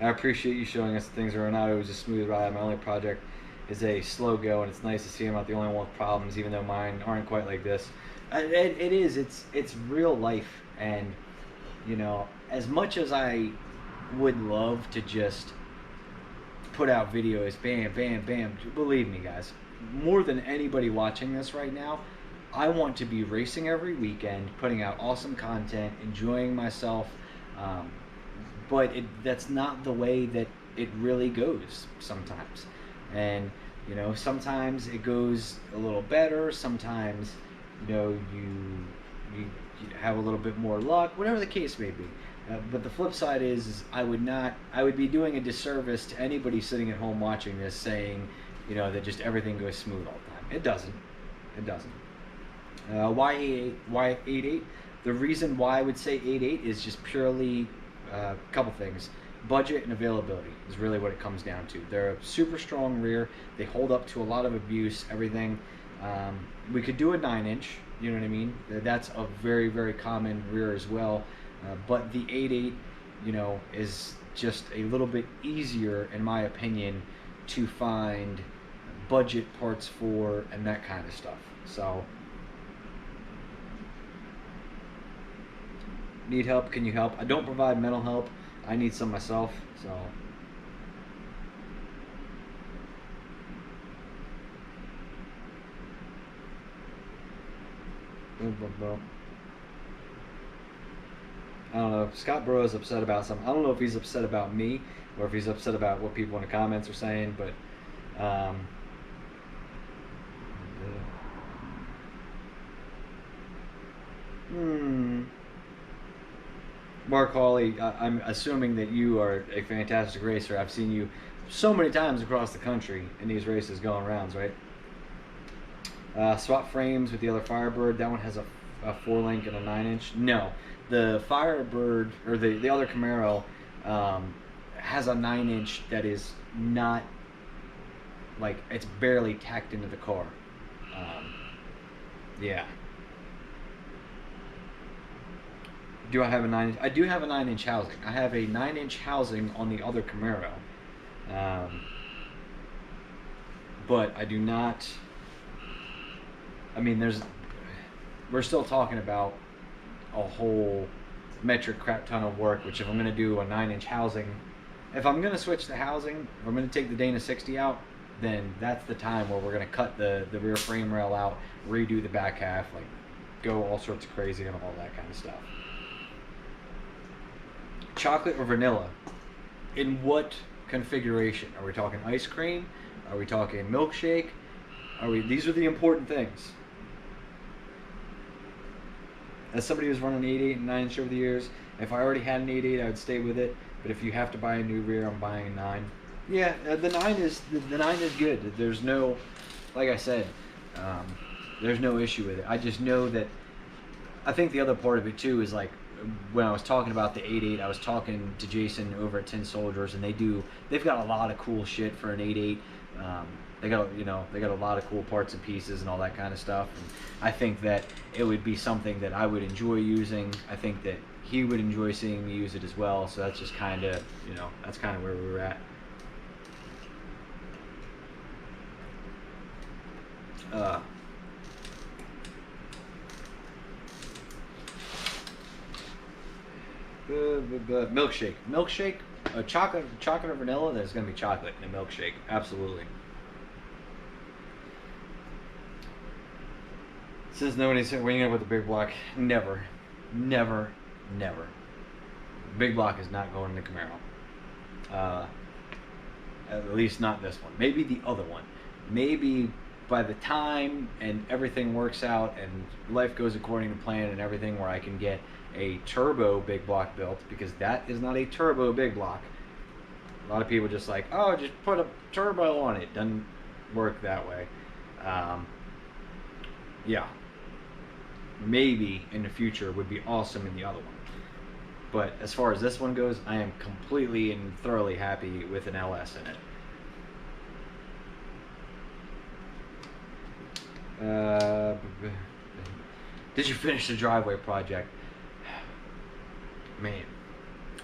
I appreciate you showing us things are not always a smooth ride. My only project is a slow go, and it's nice to see I'm not the only one with problems, even though mine aren't quite like this. It is. It's real life, and you know, as much as I would love to just put out videos, bam, bam, bam. Believe me, guys, more than anybody watching this right now, I want to be racing every weekend, putting out awesome content, enjoying myself. Um, but that's not the way that it really goes sometimes. And you know, sometimes it goes a little better. Sometimes, you know, you have a little bit more luck, whatever the case may be. But the flip side is I would be doing a disservice to anybody sitting at home watching this saying, you know, that just everything goes smooth all the time. It doesn't. It doesn't. Why 88? Why 88? The reason why I would say 88 is just purely a couple things. Budget and availability is really what it comes down to. They're a super strong rear. They hold up to a lot of abuse, everything. We could do a 9-inch, you know what I mean? That's a very, very common rear as well. But the 88, you know, is just a little bit easier, in my opinion, to find budget parts for and that kind of stuff. So, need help? Can you help? I don't provide mental help. I need some myself. So, I don't know. Scott Burrow is upset about something. I don't know if he's upset about me or if he's upset about what people in the comments are saying, but Mark Hawley, I'm assuming that you are a fantastic racer. I've seen you so many times across the country in these races going rounds, right? Swap frames with the other Firebird. That one has a 4-link and a 9-inch. No, the Firebird or the other Camaro has a 9-inch that is not, like, it's barely tacked into the car. Yeah. Do I have a 9-inch? I do have a 9-inch housing. I have a 9-inch housing on the other Camaro. But I do not. I mean, we're still talking about a whole metric crap ton of work, which if I'm going to do a 9-inch housing, if I'm going to switch the housing, if I'm going to take the Dana 60 out, then that's the time where we're going to cut the rear frame rail out, redo the back half, like go all sorts of crazy and all that kind of stuff. Chocolate or vanilla? In what configuration? Are we talking ice cream? Are we talking milkshake? These are the important things. As somebody who's run an 88 and 9-inch over the years, if I already had an 88, I would stay with it. But if you have to buy a new rear, I'm buying a 9. Yeah, the 9 is good. There's no, like I said, there's no issue with it. I just know that. I think the other part of it too is, like, when I was talking about the 88, I was talking to Jason over at Tin Soldiers, and they've got a lot of cool shit for an 88. They got a lot of cool parts and pieces and all that kind of stuff. And I think that it would be something that I would enjoy using. I think that he would enjoy seeing me use it as well. So that's just kind of, that's kind of where we were at. Milkshake, chocolate or vanilla. There's gonna be chocolate in a milkshake, absolutely. Since nobody's winging it with the big block, never. Big block is not going in the Camaro. At least not this one. Maybe the other one. Maybe by the time and everything works out and life goes according to plan and everything, where I can get a turbo big block built, because that is not a turbo big block. A lot of people just like, oh, just put a turbo on it. Doesn't work that way. Yeah. Maybe in the future would be awesome in the other one. But as far as this one goes, I am completely and thoroughly happy with an LS in it. Did you finish the driveway project? Man,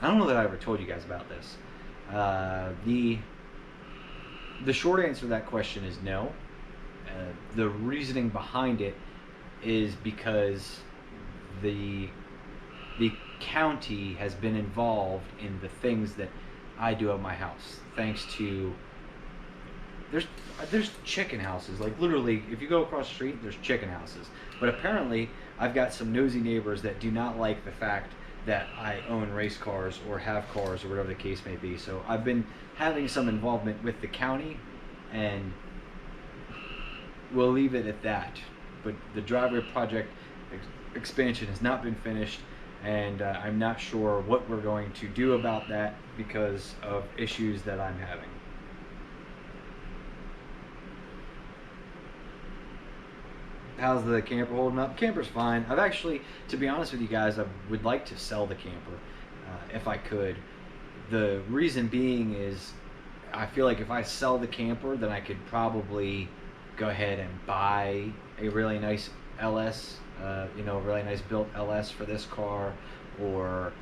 I don't know that I ever told you guys about this. The short answer to that question is no. The reasoning behind it is because the county has been involved in the things that I do at my house, thanks to there's chicken houses. Like literally, if you go across the street, there's chicken houses. But apparently, I've got some nosy neighbors that do not like the fact that I own race cars or have cars or whatever the case may be. So I've been having some involvement with the county, and we'll leave it at that. But the driveway project expansion has not been finished, and I'm not sure what we're going to do about that because of issues that I'm having. How's the camper holding up? Camper's fine. I've actually, to be honest with you guys, I would like to sell the camper if I could. The reason being is I feel like if I sell the camper, then I could probably go ahead and buy a really nice LS, a really nice built LS for this car, or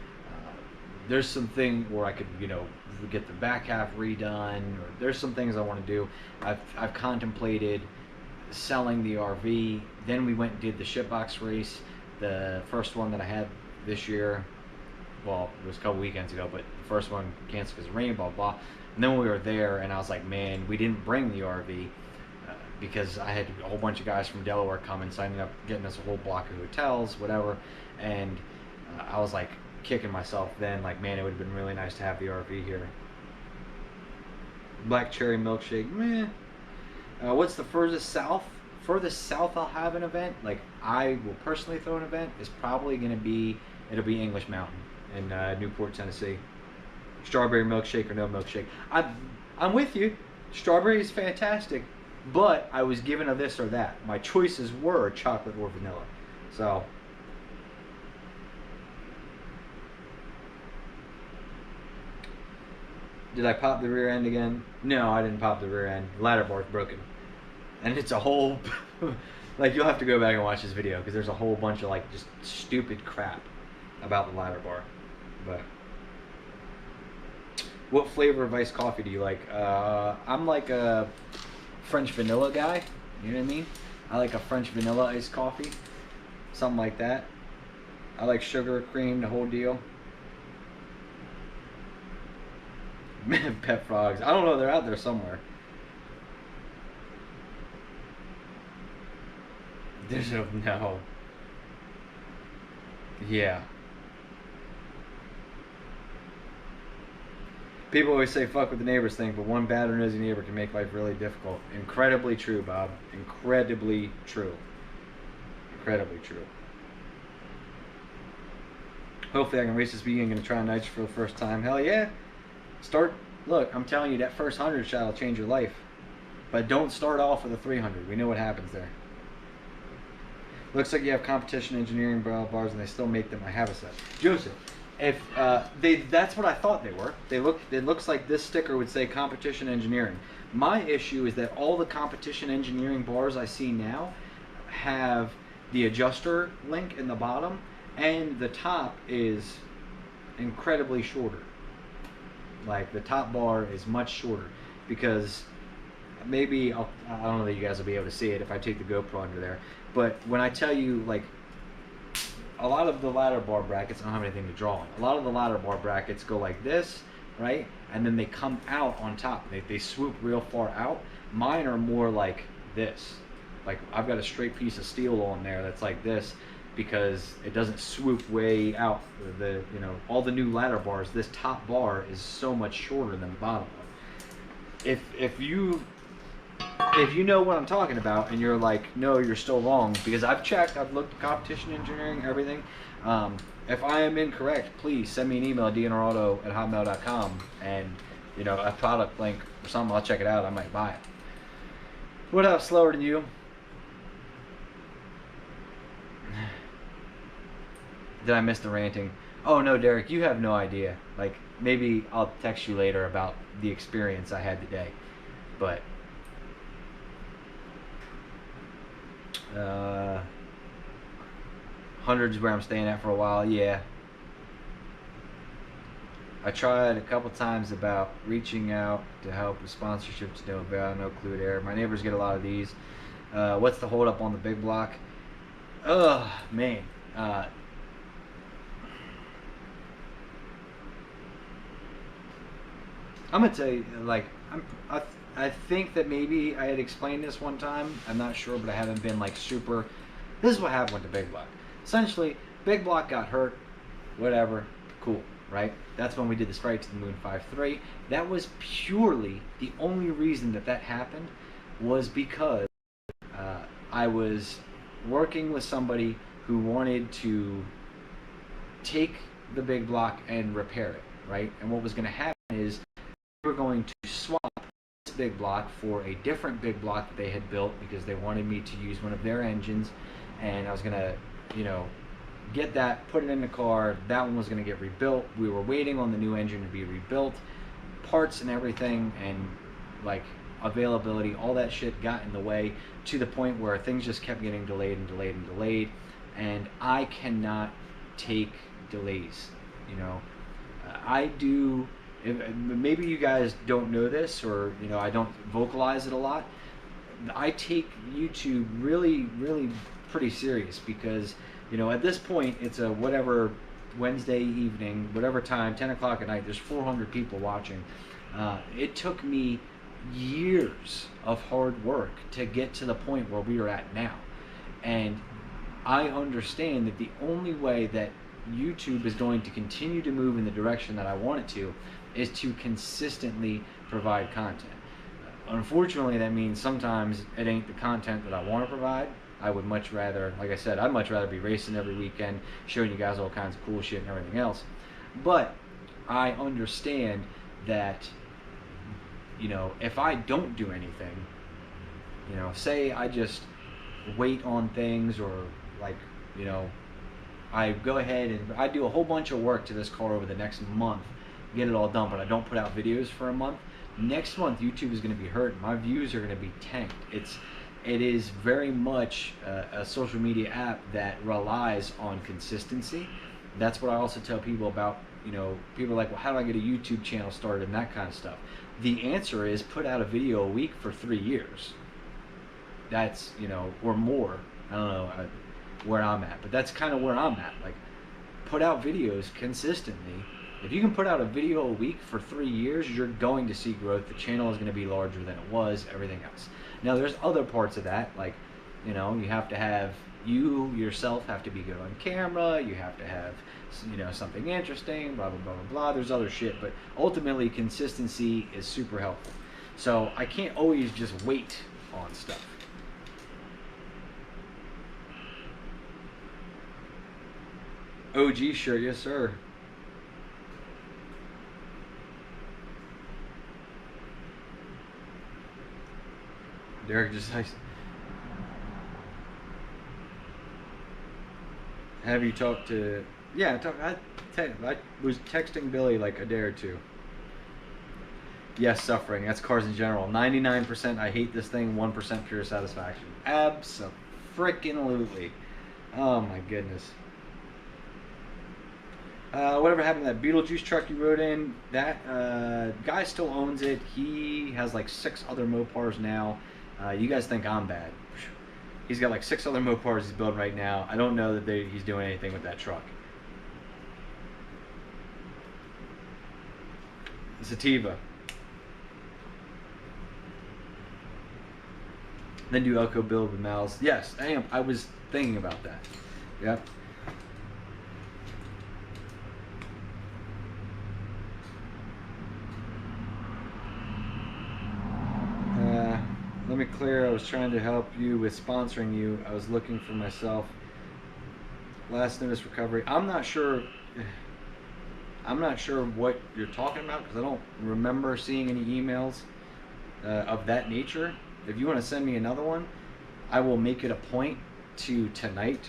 there's something where I could, get the back half redone, or there's some things I want to do. I've contemplated selling the RV. Then we went and did the shipbox race, the first one that I had this year. Well, it was a couple weekends ago, but the first one canceled because of rain, blah, blah. And then we were there, and I was like, man, we didn't bring the RV because I had a whole bunch of guys from Delaware coming, signing up, getting us a whole block of hotels, whatever. And I was like kicking myself then, like, man, it would have been really nice to have the RV here. Black cherry milkshake, meh. What's the furthest south? Furthest south I'll have an event, like I will personally throw an event, is probably going to be, it'll be English Mountain in Newport, Tennessee. Strawberry milkshake or no milkshake. I'm with you. Strawberry is fantastic, but I was given a this or that. My choices were chocolate or vanilla. So did I pop the rear end again? No, I didn't pop the rear end. Ladder bar's broken. And it's a whole, like, you'll have to go back and watch this video because there's a whole bunch of, like, just stupid crap about the ladder bar. But what flavor of iced coffee do you like? I'm like a French vanilla guy. You know what I mean? I like a French vanilla iced coffee. Something like that. I like sugar, cream, the whole deal. Pet frogs. I don't know. They're out there somewhere. There's no. Yeah. People always say fuck with the neighbors thing, but one bad or nosy neighbor can make life really difficult. Incredibly true, Bob. Incredibly true. Incredibly true. Hopefully I can race this weekend. I'm going to try nights for the first time. Hell yeah. Look, I'm telling you, that first 100 shot will change your life. But don't start off with a 300. We know what happens there. Looks like you have competition engineering bars and they still make them. I have a set. Joseph, if that's what I thought they were. It looks like this sticker would say competition engineering. My issue is that all the competition engineering bars I see now have the adjuster link in the bottom, and the top is incredibly shorter. Like, the top bar is much shorter, because maybe I don't know that you guys will be able to see it if I take the GoPro under there, but when I tell you, like, a lot of the ladder bar brackets, I don't have anything to draw on. A lot of the ladder bar brackets go like this, right? And then they come out on top. They swoop real far out. Mine are more like this. Like, I've got a straight piece of steel on there that's like this, because it doesn't swoop way out. All the new ladder bars, this top bar is so much shorter than the bottom one. If you know what I'm talking about and you're like, no, you're still wrong, because I've checked, I've looked at competition engineering, everything. If I am incorrect, please send me an email at dnrauto@hotmail.com, and a product link or something. I'll check it out. I might buy it. What else slower than you? Did I miss the ranting? Oh no, Derek, you have no idea. Like, maybe I'll text you later about the experience I had today. But 100's where I'm staying at for a while. Yeah, I tried a couple times about reaching out to help with sponsorships. No clue there. My neighbors get a lot of these. What's the hold up on the big block? Oh man. I'm gonna tell you, like, I think that maybe I had explained this one time. I'm not sure, but I haven't been like super. This is what happened with the Big Block. Essentially, Big Block got hurt. Whatever. Cool. Right. That's when we did the Sprite to the Moon 5-3. That was purely the only reason that that happened was because I was working with somebody who wanted to take the Big Block and repair it. Right. And what was going to happen is we were going to swap this Big Block for a different Big Block that they had built because they wanted me to use one of their engines, and I was gonna, you know, get that, put it in the car. That one was gonna get rebuilt. We were waiting on the new engine to be rebuilt, parts and everything, and like availability, all that shit got in the way to the point where things just kept getting delayed and delayed and delayed, and I cannot take delays. You know, I do. Maybe you guys don't know this, or you know, I don't vocalize it a lot. I take YouTube really, really pretty serious because you know at this point it's a whatever Wednesday evening, whatever time, 10 o'clock at night. There's 400 people watching. It took me years of hard work to get to the point where we are at now, and I understand that the only way that YouTube is going to continue to move in the direction that I want it to is to consistently provide content. Unfortunately, that means sometimes it ain't the content that I want to provide. I would much rather, like I said, I'd much rather be racing every weekend, showing you guys all kinds of cool shit and everything else. But I understand that, you know, if I don't do anything, you know, say I just wait on things, or like, you know, I go ahead and I do a whole bunch of work to this car over the next month, get it all done, but I don't put out videos for a month. Next month, YouTube is going to be hurt. My views are going to be tanked. It is very much a social media app that relies on consistency. That's what I also tell people about. You know, people are like, well, how do I get a YouTube channel started and that kind of stuff? The answer is put out a video a week for 3 years. That's, you know, or more. I don't know where I'm at, but that's kind of where I'm at. Like, put out videos consistently. If you can put out a video a week for 3 years, you're going to see growth. The channel is going to be larger than it was, everything else. Now, there's other parts of that, like, you know, you have to have, you yourself have to be good on camera, you have to have, you know, something interesting, blah, blah, blah, blah, blah. There's other shit, but ultimately, consistency is super helpful. So, I can't always just wait on stuff. OG shirt, yes, sir. Derek just like, have you talked to? Yeah, I was texting Billy like a day or two. Yes, suffering. That's cars in general. 99% I hate this thing. 1% pure satisfaction. Abso-freaking-lutely. Oh my goodness. Whatever happened to that Beetlejuice truck you rode in? That guy still owns it. He has like 6 other Mopars now. You guys think I'm bad. He's got like 6 other Mopars he's building right now. I don't know that he's doing anything with that truck. Sativa. Then do Elko build with Mal's. Yes, I am. I was thinking about that. Yep. Let me clear. I was trying to help you with sponsoring you. I was looking for myself. Last notice recovery. I'm not sure what you're talking about because I don't remember seeing any emails of that nature. If you want to send me another one, I will make it a point to tonight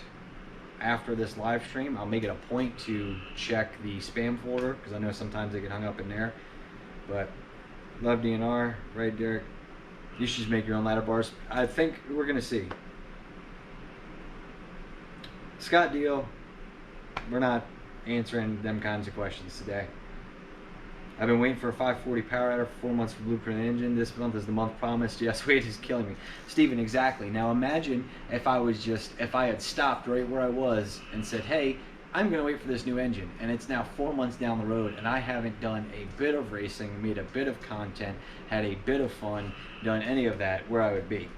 after this live stream. I'll make it a point to check the spam folder because I know sometimes they get hung up in there. But love DNR, right, Derek? You should just make your own ladder bars. I think we're gonna see. Scott Deal, we're not answering them kinds of questions today. I've been waiting for a 540 power adder for 4 months for Blueprint Engine. This month is the month promised. Yes, wait is killing me. Steven, exactly. Now imagine if I had stopped right where I was and said, hey, I'm going to wait for this new engine, and it's now 4 months down the road, and I haven't done a bit of racing, made a bit of content, had a bit of fun, done any of that, where I would be.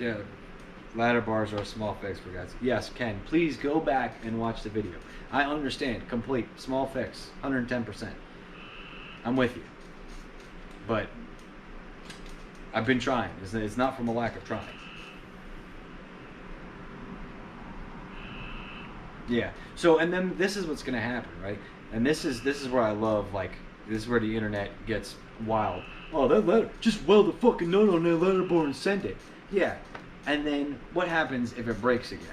Yeah, ladder bars are a small fix for guys. Yes, Ken, please go back and watch the video. I understand, complete, small fix, 110%. I'm with you. But I've been trying. It's not from a lack of trying. Yeah. So, and then this is what's going to happen, right? And this is where I love, like, this is where the internet gets wild. Oh, that ladder, just weld a fucking nut on that ladder bar and send it. Yeah. And then what happens if it breaks again?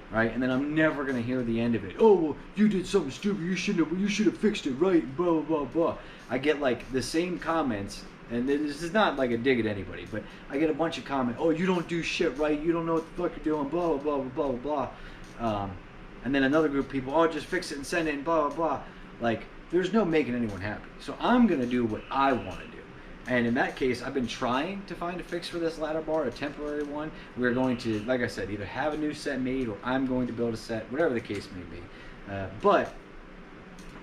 Right? And then I'm never going to hear the end of it. Oh, well, you did something stupid. You should have fixed it right. Blah, blah, blah. I get, like, the same comments. And this is not like a dig at anybody, but I get a bunch of comments. Oh, you don't do shit right. You don't know what the fuck you're doing. Blah, blah, blah, blah, blah, blah. And then another group of people, oh, just fix it and send it and blah, blah, blah. Like, there's no making anyone happy. So I'm going to do what I want to do. And in that case, I've been trying to find a fix for this ladder bar, a temporary one. We're going to, like I said, either have a new set made or I'm going to build a set, whatever the case may be. But,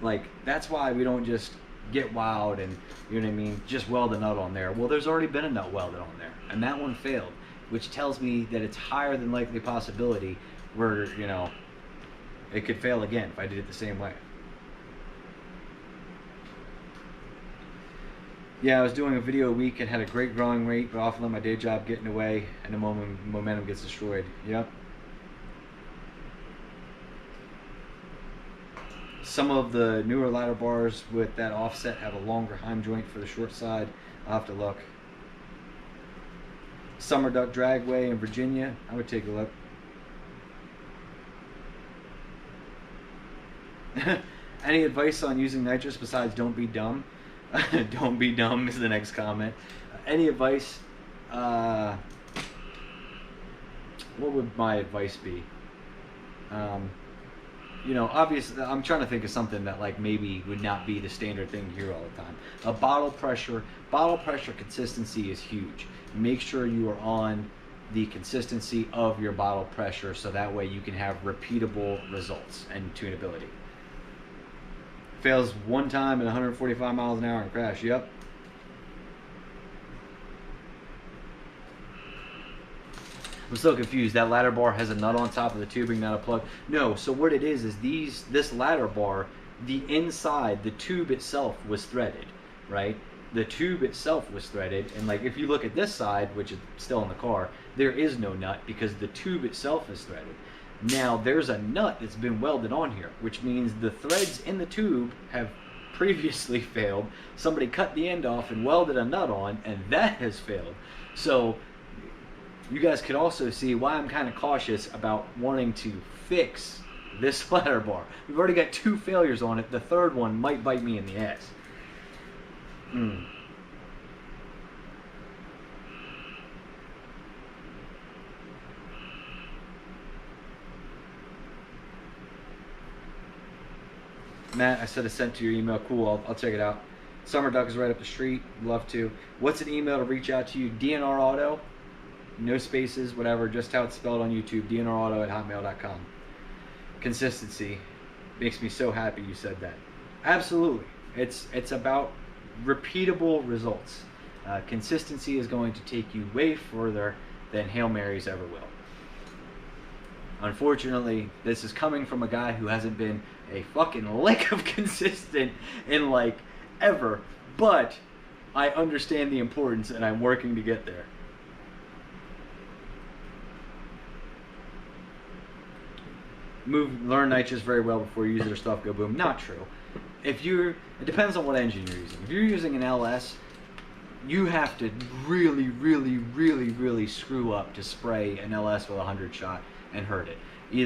like, that's why we don't just get wild and, you know what I mean, just weld a nut on there. Well, there's already been a nut welded on there, and that one failed, which tells me that it's higher than likely possibility where, you know, it could fail again if I did it the same way. Yeah, I was doing a video a week and had a great growing rate, but often let my day job get in the way and the momentum gets destroyed. Yep. Some of the newer ladder bars with that offset have a longer heim joint for the short side. I'll have to look. Summer Duck Dragway in Virginia. I would take a look. Any advice on using nitrous besides don't be dumb? Don't be dumb is the next comment. Any advice? What would my advice be? You know, obviously, I'm trying to think of something that, like, maybe would not be the standard thing here all the time. A bottle pressure consistency is huge. Make sure you are on the consistency of your bottle pressure so that way you can have repeatable results and tunability. Fails one time at 145 miles an hour and crash. Yep. I'm still confused. That ladder bar has a nut on top of the tubing, not a plug. No, so what it is this ladder bar, the inside, the tube itself was threaded, right? The tube itself was threaded, and like if you look at this side, which is still in the car, there is no nut because the tube itself is threaded. Now there's a nut that's been welded on here, which means the threads in the tube have previously failed. Somebody cut the end off and welded a nut on, and that has failed. So you guys could also see why I'm kind of cautious about wanting to fix this ladder bar. We've already got 2 failures on it. The third one might bite me in the ass. Matt, I said I sent to your email. Cool, I'll check it out. Summer Duck is right up the street. Love to. What's an email to reach out to you? DNR Auto, no spaces, whatever, just how it's spelled on YouTube. DNRauto@hotmail.com. Consistency makes me so happy you said that. Absolutely. It's about repeatable results. Consistency is going to take you way further than Hail Marys ever will. Unfortunately, this is coming from a guy who hasn't been a fucking lick of consistent in like ever, but I understand the importance and I'm working to get there. Learn nitrous very well before you use it or stuff go boom. Not true. It depends on what engine you're using. If you're using an LS, you have to really screw up to spray an LS with a 100 shot and hurt it.